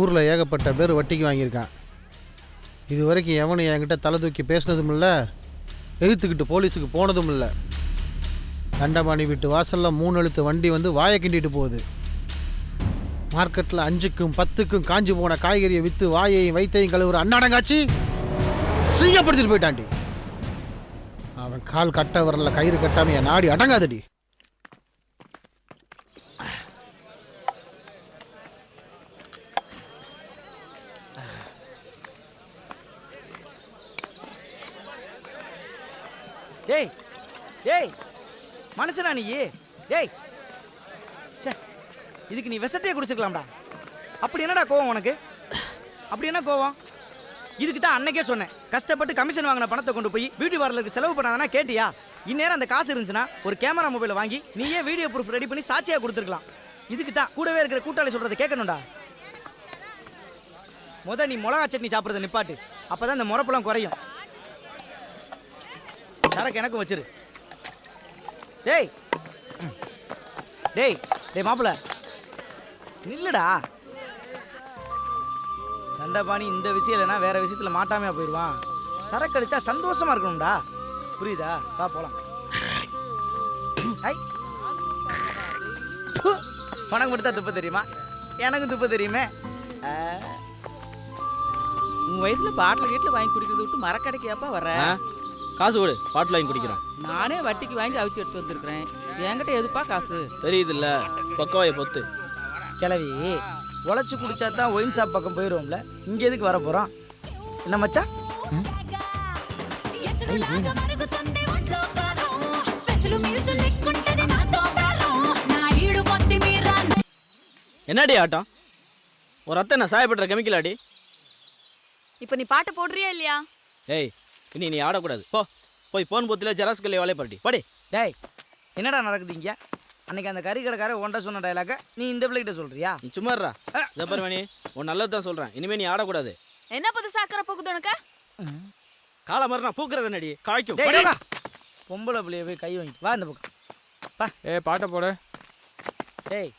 ஊரில் ஏகப்பட்ட பேர் வட்டிக்கு வாங்கியிருக்கான். இது வரைக்கும் எவனும் என்கிட்ட தலை தூக்கி பேசினதும் இல்லை, எதிர்த்துக்கிட்டு போலீஸுக்கு போனதும் இல்லை. தண்டபாணி வீட்டு வாசலில் 3 எழுத்து வண்டி வந்து வாயை கிண்டிட்டு போகுது. மார்க்கெட்டில் 5க்கும் 10க்கும் காஞ்சி போன காய்கறியை விற்று வாயையும் வயிற்றையும் கழுவுற அன்னாடங்காச்சி சீயப்படுத்திட்டு போயிட்டாண்டி. அவன் கால் கட்ட வரல, கயிறு கட்டாம என் நாடி அடங்காதடி. டேய் டேய் மனுஷனா நீ? டேய் சே, இதுக்கு நீ விஷத்தையே குடிச்சிருக்கலாம்டா. அப்படி என்னடா கோவம் உனக்கு? அப்படி என்ன கோவம்? இதுக்கு தான் அன்னைக்கே சொன்னேன், கஷ்டப்பட்டு கமிஷன் வாங்கின பணத்தை கொண்டு போய் பியூட்டி பார்லருக்கு செலவு பண்ணாதானா கேட்டியா? இந்நேரம் அந்த காசு இருந்துச்சுன்னா ஒரு கேமரா மொபைலை வாங்கி நீயே வீடியோ ப்ரூஃப் ரெடி பண்ணி சாட்சியாக கொடுத்துருக்கலாம். இதுக்கு தான் கூடவே இருக்கிற கூட்டாளி சொல்கிறத கேட்கணும்டா. நீ மிளகா சட்னி சாப்பிட்றத நிப்பாட்டு, அப்போ தான் இந்த முறப்பெல்லாம் குறையும். சரக்கு எனக்கும் வச்சிரு. டேய் டேய் டேய் மாப்பிள்ள நில்லுடா. தண்டபாணி இந்த விஷயம் இல்லைன்னா வேற விஷயத்தில் மாட்டாமையா போயிடுவான். சரக்கு அடிச்சா சந்தோஷமா இருக்கணும்டா, புரியுதா? வா போலாம். பணம் கொடுத்தா துப்ப தெரியுமா? எனக்கு துப்ப தெரியுமே. உன் வயசுல பாட்டில் கீட்டில் வாங்கி குடிக்கிறத விட்டு மரக்கடைக்கு வர்ற? காசு கொடு, பாட்டில் வாங்கி குடிக்கிறேன். நானே வட்டிக்கு வாங்கி அவிச்சு எடுத்து வந்திருக்கிறேன். என்கிட்ட எதுப்பா காசு? தெரியுதுல்ல, பக்கவாயை பொத்து. கிளவி உழைச்சி குடிச்சா தான் ஒயின் ஷாப் பக்கம் போயிடுவோம்ல, இங்கே எதுக்கு வர போகிறோம்? என்ன மச்சான்? என்னடி ஆட்டம்? ஒரு அத்தை நான் சாயப்படுற கெமிக்கல் அடி. இப்போ நீ பாட்டு போடுறியா இல்லையா? ஏய், இனி நீ ஆடக்கூடாது. போய் போன் பூத்தில் ஜெராக்ஸ் கல்லை வேலையை படி படி. டேய், என்னடா நடக்குது இங்கே? அன்னைக்கு அந்த கறி கடைக்கார ஒன்றை சொன்ன டைலாக நீ இந்த பிள்ளைகிட்ட சொல்றியா? நீ சும்மாறா. ஜப்பர்மணி, உன் நல்லது தான் சொல்கிறேன். இனிமேல் நீ ஆடக்கூடாது. என்ன புதுசா அக்கறை போகுது உனக்கு? காலை மாதிரி நான் பூக்குறது நடி காய்க்கும். பொம்பளை பிள்ளைய போய் கை வாங்கிட்டு வா இந்த பக்கம். பா. பாட்டை போட. டேய்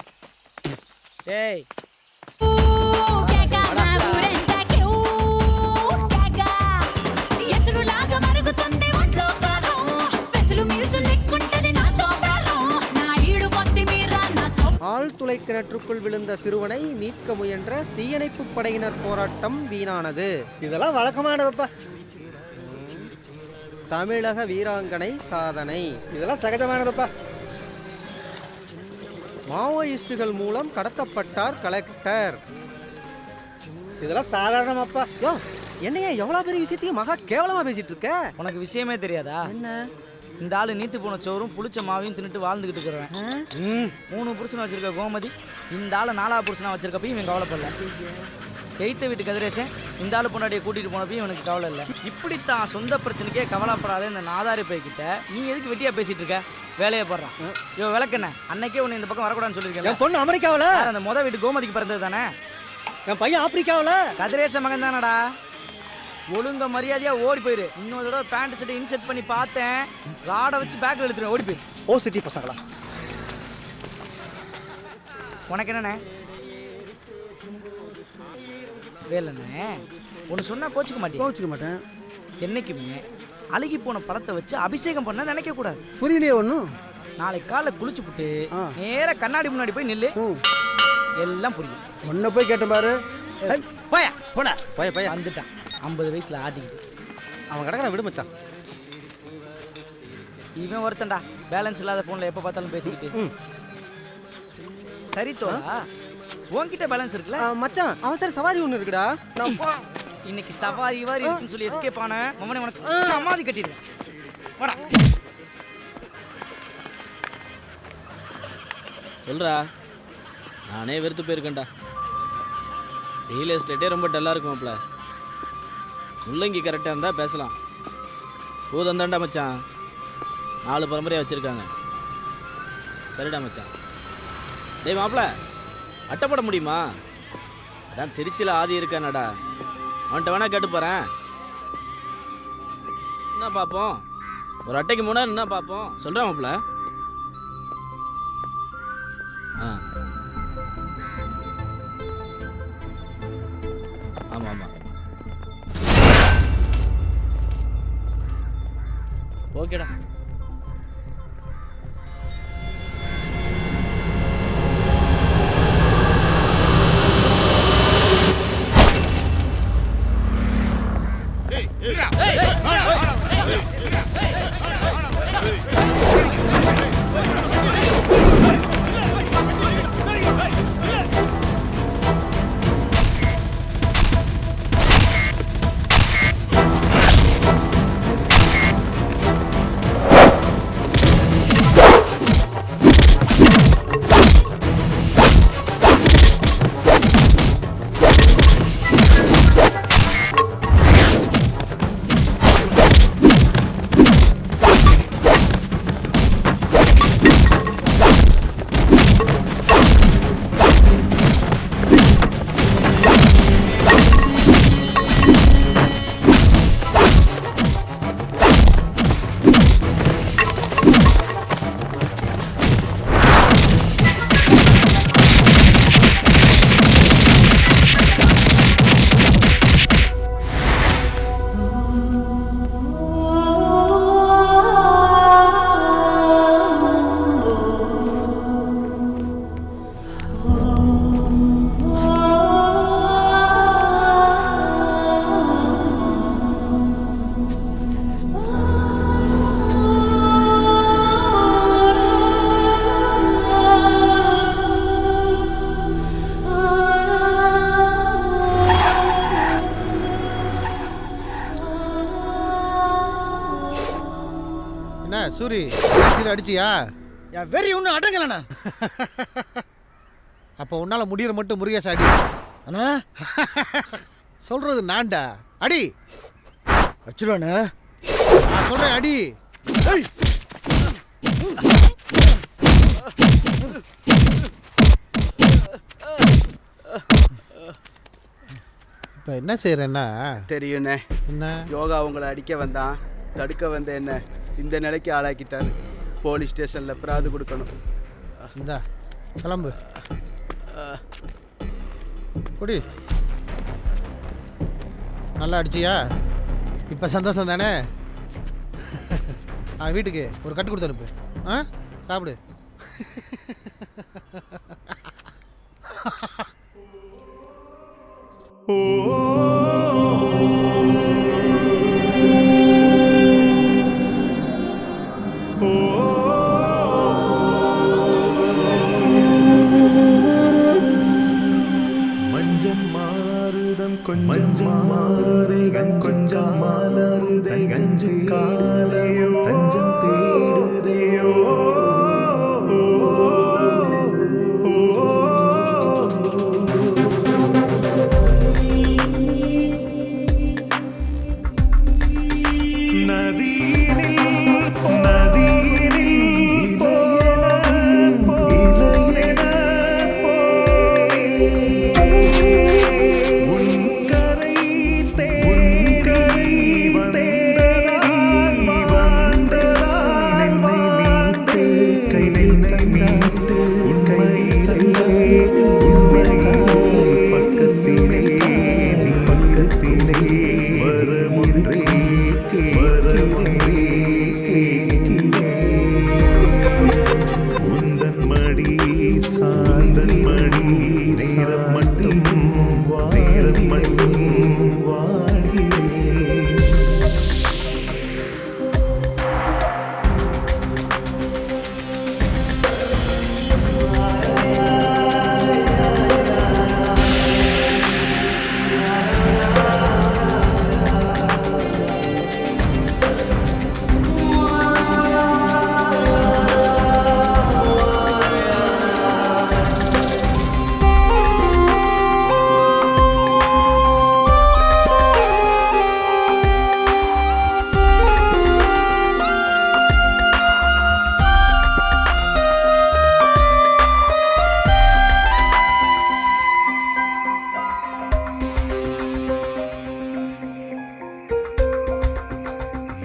டேய் ஆழ்துளை கிணற்றுக்குள் விழுந்த சிறுவனை மீட்க முயன்ற தீயணைப்பு படையினர் போராட்டம் வீணானது. இதெல்லாம் வழக்கமானதுப்பா. தமிழக வீராங்கனை சாதனை. இதெல்லாம் சகஜமானதுப்பா. மாவோயிஸ்டுகள் மூலம் கடத்தப்பட்டார் கலெக்டர். இதெல்லாம் சாதாரணமாப்பா. யோ, என்னையா எவ்வளவு பெரிய விஷயத்தையும் மகா கேவலமா பேசிட்டு இருக்க? உனக்கு விஷயமே தெரியாதா? என்ன? இந்த ஆளு நீத்து போன சோறும் புளிச்ச மாவையும் தின்னுட்டு வாழ்ந்துகிட்டு இருக்கிறவன். 3 புருஷனை வச்சிருக்க கோமதி இந்த ஆளு 4ஆவது புருஷனா வச்சிருக்கப்பையும் இவன் கவலைப்படல. எய்த்த வீட்டு கதிரேசன் இந்த ஆளு பொண்டாடியை கூட்டிட்டு போனப்பையும் இவனுக்கு கவலை இல்லை. இப்படித்தான் சொந்த பிரச்சனைக்கே கவலைப்படாத இந்த நாதாரி பைக்கிட்ட நீ எதுக்கு வெட்டியா பேசிட்டு இருக்க? வேலையை போடுறான். இவ விளக்கண்ண அன்னைக்கே உன்னை இந்த பக்கம் வரக்கூடாதுன்னு சொல்லியிருக்கேன். என் பொண்ணு அமெரிக்காவில் அந்த முத வீட்டு கோமதிக்கு பிறந்தது தானே. என் பையன் ஆப்பிரிக்காவில் கதிரேச மகன் தானடா. ஒழுங்க மரியாதையா ஓடி போயிரு. இன்னொரு தடவை பேண்ட் ஷர்ட்டை இன்செர்ட் பண்ணி பார்த்தேன், ராடை வச்சு பேக்கில் எடுத்துருவேன். ஓடி போயிரு. ஓ சிட்டி பசங்களா. உனக்கு என்னண்ணே வேலைண்ணே? ஒன்று சொன்னா கோச்சிக்க மாட்டேன். கோச்சிக்க மாட்டேன். என்னைக்குமே அழுகி போன பழத்தை வச்சு அபிஷேகம் பண்ண நினைக்க கூடாது. புரியலையே ஒன்றும். நாளைக்கு காலைல குளிச்சு புட்டு நேராக கண்ணாடி முன்னாடி போய் நில்லு, எல்லாம் புரியும். ஒன்றை போய் கேட்டேன் பாரு. போயா போட போய போய வந்துட்டான் 50 வயசுல ஆட்டிக்கிட்டு. அவன் கிடக்கிற விடு மச்சான். இவன் ஒருத்தன்டா பேலன்ஸ் இல்லாத ஃபோனில் எப்போ பார்த்தாலும் பேசிக்கிட்டு. சரி தோழா, உன்கிட்ட பேலன்ஸ் இருக்குல்ல மச்சான்? அவசர சவாரி ஒன்று இருக்குடா. இன்னைக்கு சவாரி வாரி இருக்குன்னு சொல்லி எஸ்கேப் ஆன மம்மனை உனக்கு சமாதி கட்டிடுவேன். வாடா சொல்கிறா. நானே வெறுத்து போயிருக்கேன்டா. ரியல் எஸ்டேட்டே ரொம்ப டல்லாக இருக்குமாப்ல. முள்ளங்கி கரெக்டாக இருந்தால் பேசலாம். பூதந்தாண்டா மச்சான், 4 பரம்பரையாக வச்சுருக்காங்க. சரிடா மச்சான். டேய் மாப்பிள்ள, அட்டைப்பட முடியுமா? அதான் திருச்சியில் ஆதி இருக்கானடா, அவன்கிட்ட வேணா கேட்டு போகிறேன். என்ன பார்ப்போம், ஒரு அட்டைக்கு 3 என்ன பார்ப்போம். சொல்கிறேன் மாப்பிள்ள. ஆமாம் ஆமாம், ஓகேடா. சூரி அடிச்சியா? என் வெறி ஒன்றும் அடங்கலண்ணா. அப்போ உன்னால முடியற மட்டும் முருகேச அடி. அண்ணா சொல்றது நான்டா. அடி. அடிச்சிருவானே. நான் சொல்றேன் அடி. இப்போ என்ன செய்யறேன்னா தெரியுண்ணே. என்ன? யோகா உங்களை அடிக்க வந்தான், தடுக்க வந்த என்ன இந்த நிலைக்கு ஆளாக்கிட்டாரு. போலீஸ் ஸ்டேஷனில் பிராது கொடுக்கணும். இந்தா கிளம்பு. குடி. நல்லா அடிச்சியா? இப்போ சந்தோஷம் தானே? வீட்டுக்கு ஒரு கட்டு கொடுத்து அனுப்பு. சாப்பிடு. மஞ்சம் மாறுதம் கொஞ்சம் மாறுதைகம் கொஞ்சம் மாலருதை கஞ்சு காலையோ தஞ்சம் தேடுதையோ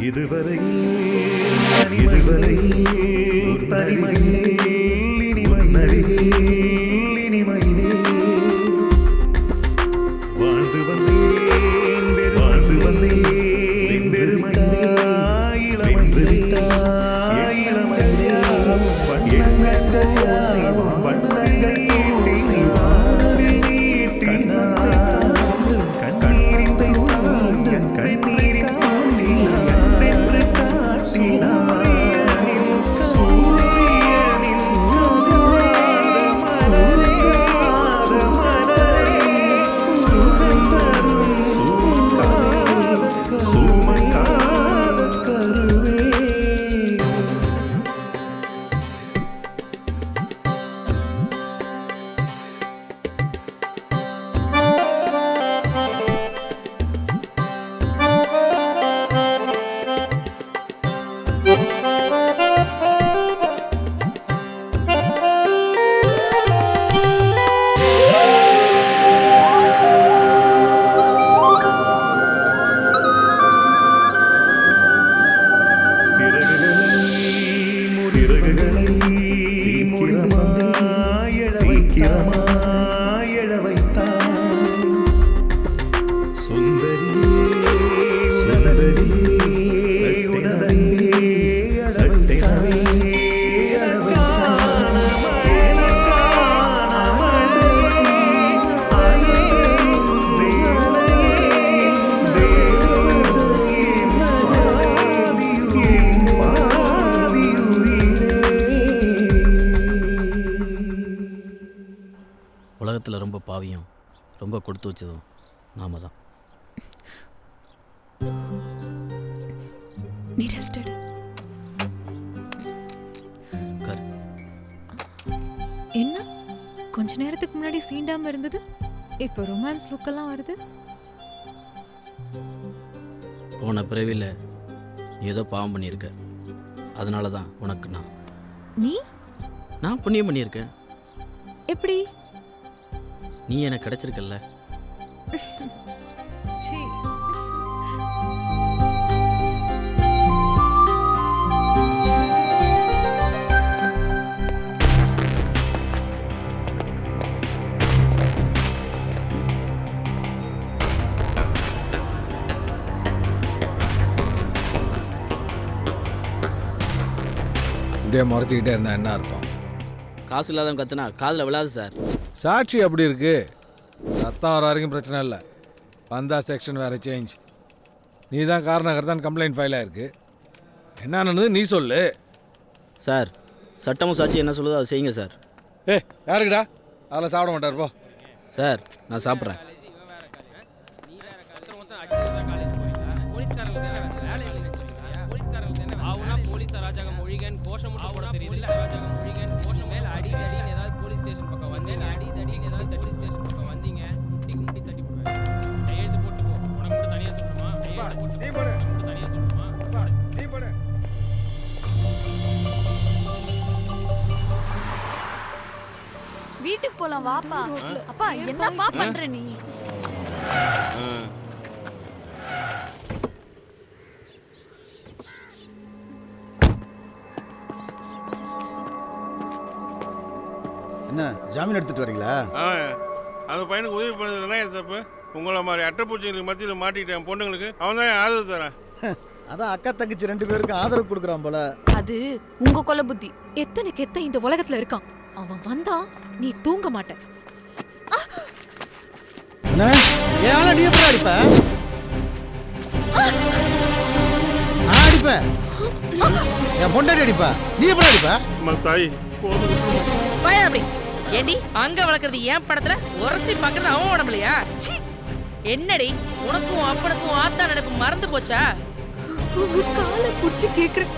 இதுவரை தனிமையிலே இனிமையிலே வாழ்ந்து வந்தேன் வெறுமையிலே இளமையிலே உலகத்தில் ரொம்ப பாவியும் ரொம்ப கொடுத்து வச்சதும் நாம தான். நீ ரெஸ்ட் எடு. நேரத்துக்கு முன்னாடி சீண்டாம இருந்தது இப்போ ரொமான்ஸ் லுக்கெல்லாம் வருது. போன பிறவியில் நீ ஏதோ பாவம் பண்ணியிருக்க, அதனால தான் உனக்கு நான் புண்ணியம் பண்ணியிருக்கேன். எப்படி? நீ எனக்கு கிடைச்சிருக்கல்ல. சீ. இப்படியே முறைச்சிக்கிட்டே இருந்தா என்ன அர்த்தம்? காசு இல்லாதவங்க கத்துனா காதில் விழாது சார். சாட்சி அப்படி இருக்கு. ரத்தம் வர வரைக்கும் பிரச்சனை இல்லை, வந்தா செக்ஷன் வேறு சேஞ்ச். நீ தான் காரணகர்த்தான் கம்ப்ளைண்ட் ஃபைல் ஆயிருக்கு. என்ன நடந்தது நீ சொல்லு சார். சட்டமும் சாட்சி என்ன சொல்லுதோ அதை செய்யுங்க சார். யாருக்குடா? அதில் சாப்பிட மாட்டார் போ. சார் நான் சாப்பிட்றேன். வீட்டுக்கு போலாம் வாப்பா. அப்பா என்னப்பா பண்ற நீ? என்ன ஜாமீன் எடுத்துட்டு வரீங்களா? அந்த பையனுக்கு உதவி பண்ணதுன்னா என் தப்பு. உங்களை மாதிரி அட்டைப்பூச்சிங்களுக்கு மத்தியில் மாட்டிக்கிட்டேன் பொண்ணுங்களுக்கு அவன் தான் ஆதரவு தரேன். அதான் அக்கா தங்கச்சி 2 பேருக்கும் ஆதரவு கொடுக்குறான் போல. அது உங்க கொலை புத்தி. எத்தனை கெத்த இந்த உலகத்துல இருக்கான். அவன் வந்தா நீ தூங்க மாட்ட. ஏன் நீ எப்படி அடிப்ப? அடிப்ப என் பொண்டாட்டி அடிப்பா, நீ எப்படி அடிப்ப? தாய் பய அப்படி ஏண்டி அங்க வளர்க்கறது ஏன் படத்துல உரசி பாக்குறது அவன் உடம்புலையா? என்னடி உனக்கும் அப்பனுக்கும் ஆத்தா நடப்பு மறந்து போச்சா? உங்க காலை புடிச்சு கேக்குறேன்,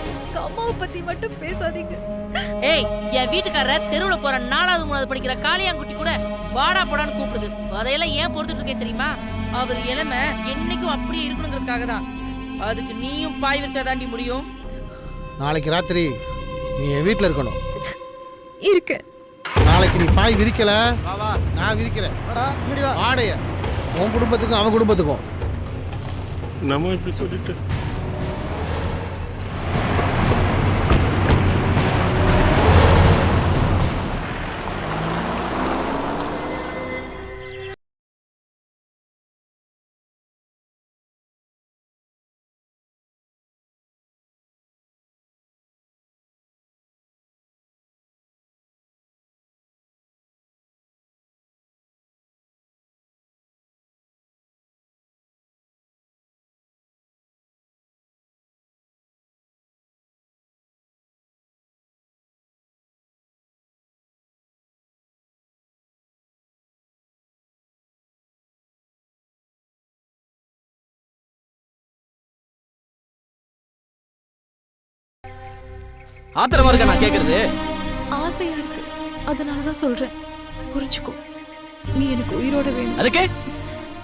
அம்மாவை பத்தி மட்டும் பேசாதீங்க. ஏய், என் வீட்டுக்காரர் தெருவுல போற 4வது 3வது படிக்கிற காளியாங்குட்டி கூட வாடா போடான்னு கூப்பிடுது. அதையெல்லாம் ஏன் பொறுத்துட்டு இருக்கேன் தெரியுமா? அவர் இளமை என்னைக்கும் அப்படியே இருக்கணுங்கிறதுக்காக தான். அதுக்கு நீயும் பாய் வச்சா தாண்டி முடியும். நாளைக்கு ராத்திரி நீ என் வீட்டில் இருக்கணும். இருக்கு. நாளைக்கு நீ பாய் விரிக்கல, நான் விரிக்கிறேன். வாடைய உன் குடும்பத்துக்கும் அவன் குடும்பத்துக்கும். நம்ம இப்படி சொல்லிட்டு ஆத்திரமா இருக்க நான் கேக்குறது. ஆசையா இருக்கு, அதனாலதான் சொல்றேன். புரிஞ்சுக்கோ, நீ எனக்கு உயிரோட வேணும். அதுக்கு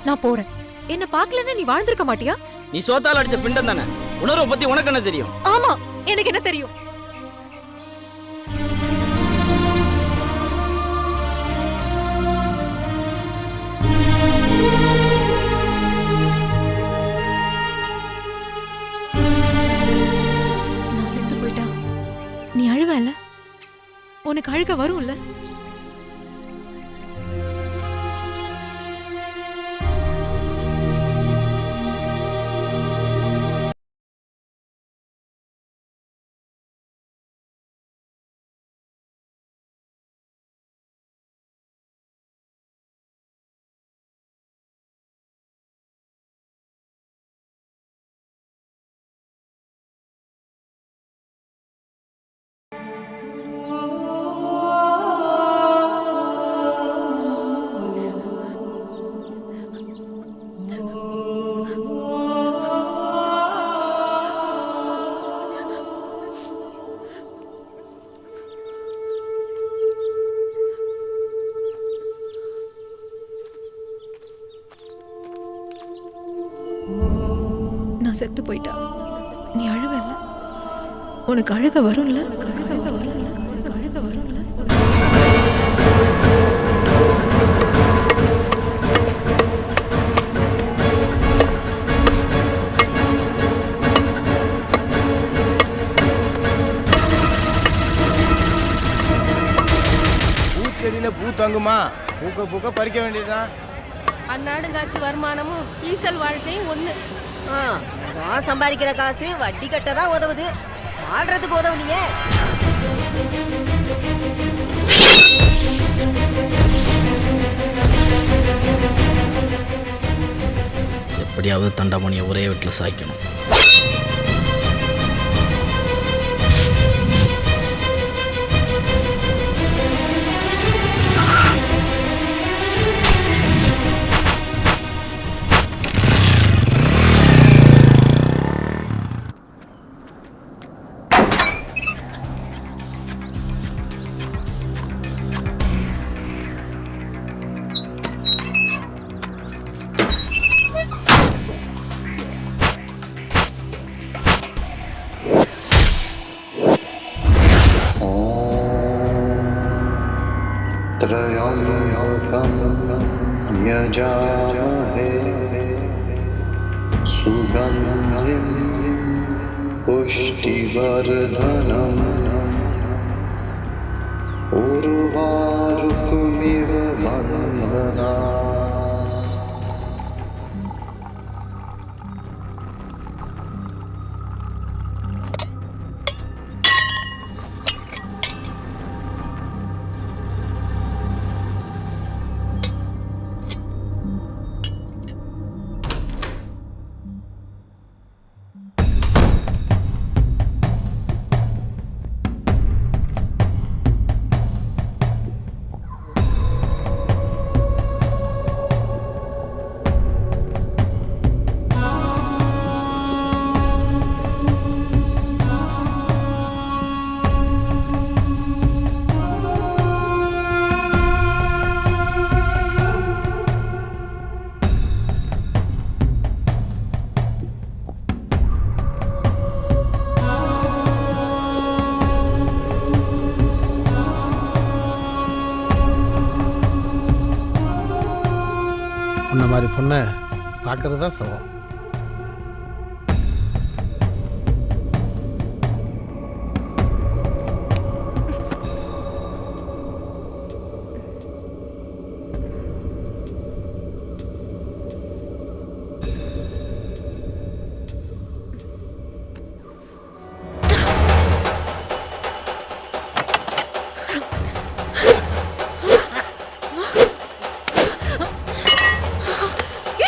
நான் போறேன். என்ன பார்க்கலன்னா நீ வாழ்ந்திருக்க மாட்டியா? நீ சோத்தால் அடிச்ச பிண்டம் தானே. உணர்வை பத்தி உனக்கு என்ன தெரியும்? ஆமா, எனக்கு என்ன தெரியும்? நான் செத்து போயிட்டா நீ அழுவல? உனக்கு அழுக வரும்ல? நான் செத்து போயிட்டா நீ அழுவல? உனக்கு அழுக வரும்ல? அழுக வரும்ல? அழுக வரும்ல? பூச்செடியில பூ தங்குமா? பூக்க பூக்க பறிக்க வேண்டியதுதான். அந்நாடுங்காட்சி வருமானமும் ஈசல் வாழ்க்கையும் ஒண்ணு. நான் சம்பாதிக்கிற காசு வட்டி கட்ட தான் உதவுது, வாழ்றதுக்கு உதவுலையே. எப்படியாவது தண்டமணியை ஒரே வீட்டில் சாய்க்கணும். यजामहे सुगन्धिं पुष्टिवर्धनम् उर्वारुकमिव बन्धना. உன்ன மாதிரி பொண்ணை பார்க்கறது தான் சவம்.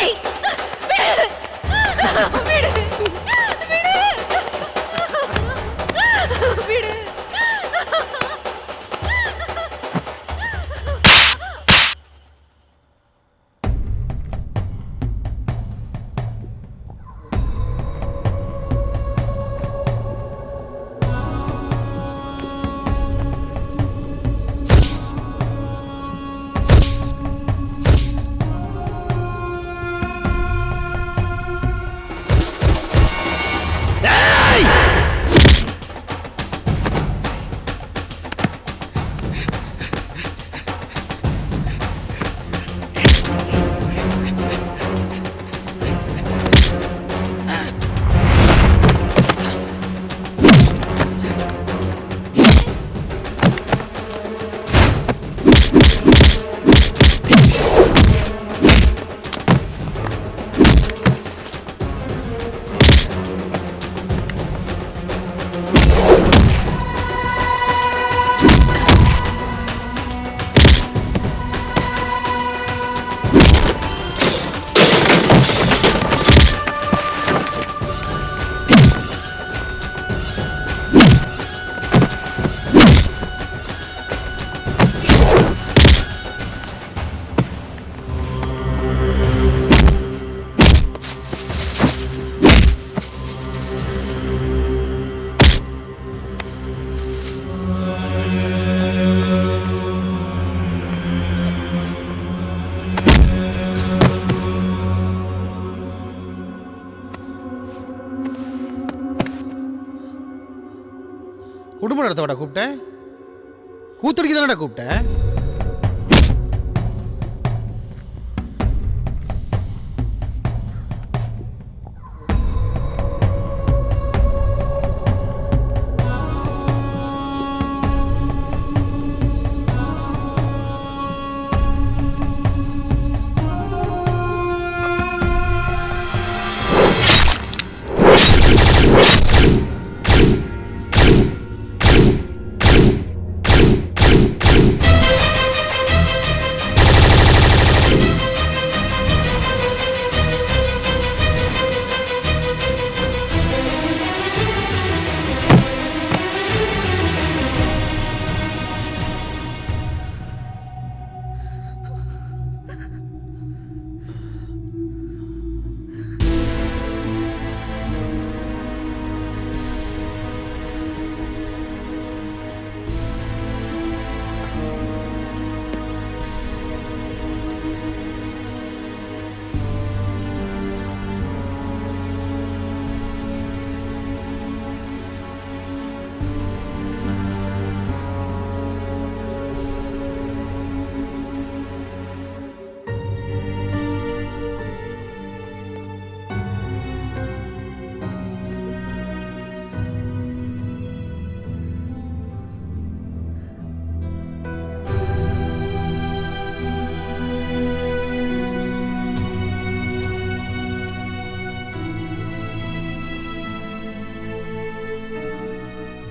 ஏய், விடு. குடும்ப நடத்தோட கூப்பிட்டேன், கூத்துடிக்கு தானடா கூப்பிட்டேன்.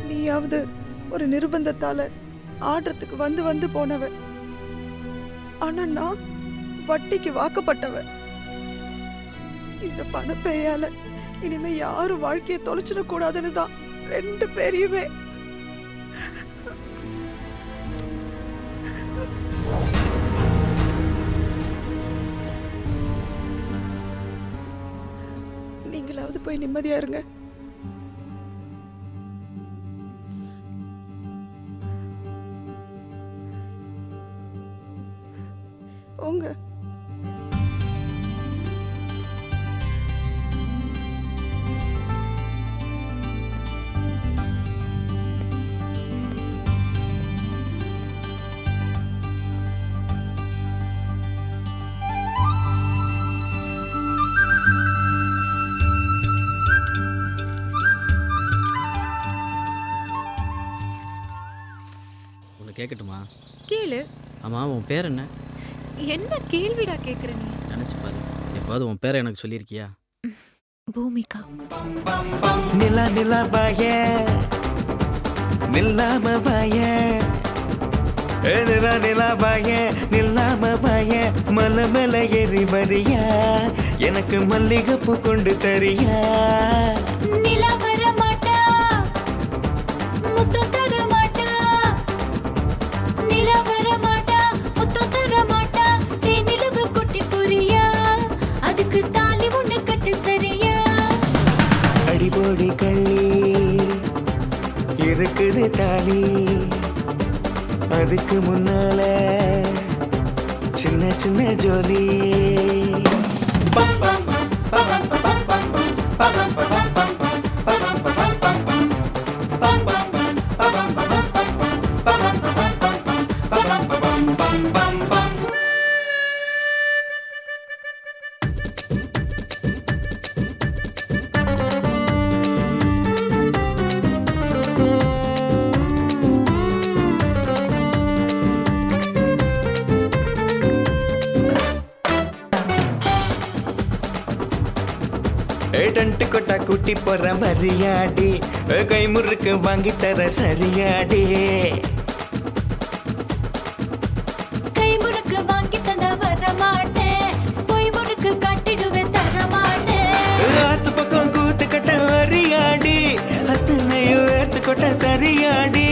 நீயாவது ஒரு நிர்பந்தத்தால ஆடுறதுக்கு வந்து வந்து போனவ. ஆனா நான் வட்டிக்கு வாக்கப்பட்டவ. இந்த பணப்பேயால இனிமே யாரும் வாழ்க்கையை தொலைச்சிடக்கூடாதுன்னு தான் 2 பேரையுமே நீங்களாவது போய் நிம்மதியா இருங்க. உங்க உன்னை கேட்கட்டுமா? கேளு. ஆமாம், உன் பேர் என்ன? என்ன கேள்விடா கேக்குற நீ? நினச்சி பாரு, எப்பாவது உன் பேரை எனக்கு சொல்லியிருக்கியா? பூமிகா. நிலா நிலா பாய நில்லாம பாய, நிலா நிலா பாய நில்லாம பாய, மலை மேல ஏறி வரியா, எனக்கு மல்லிகைப்பூ கொண்டு தரியா. நிலா வர மாட்டா, முத்தம் தர மாட்டா. நிலா வர மாட்டா, முத்தம் தர மாட்டா. தேனிலவு குட்டி புரியா, அதுக்கு தாலி ஒண்ணு கட்டு சரியா. அடிபோடி கள்ளி இருக்குது தாலி, அதுக்கு முன்னால சின்ன சின்ன ஜோலி. டன்ட்டு கொட்டா குட்டி போற வரியாடி, கை முறுக்கு வாங்கி தர சரியாடி. கை முறுக்கு வாங்கி தந்தா வர மாட்டேன், பொய் முறுக்கு காட்டிடுவேன் தர மாட்டேன். ஆத்து பக்கம் கூத்து கட்ட வரியாடி, அத்தனையும் ஏத்து கொட்ட தரியாடி.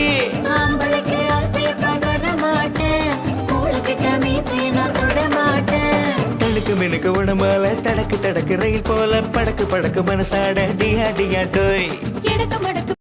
ஆம்பளைக்கு ஆசையப்பா வர மாட்டேன், மூளைக்கிட்ட மீசையை நான் தொட மாட்டேன். தடுக்கு மினுக்கு உடம்பால தடக்கு தடக்கு ரயில் போல படக்கு படக்கு மனசாட டியா டியா டோய். எடக்கு மடக்கு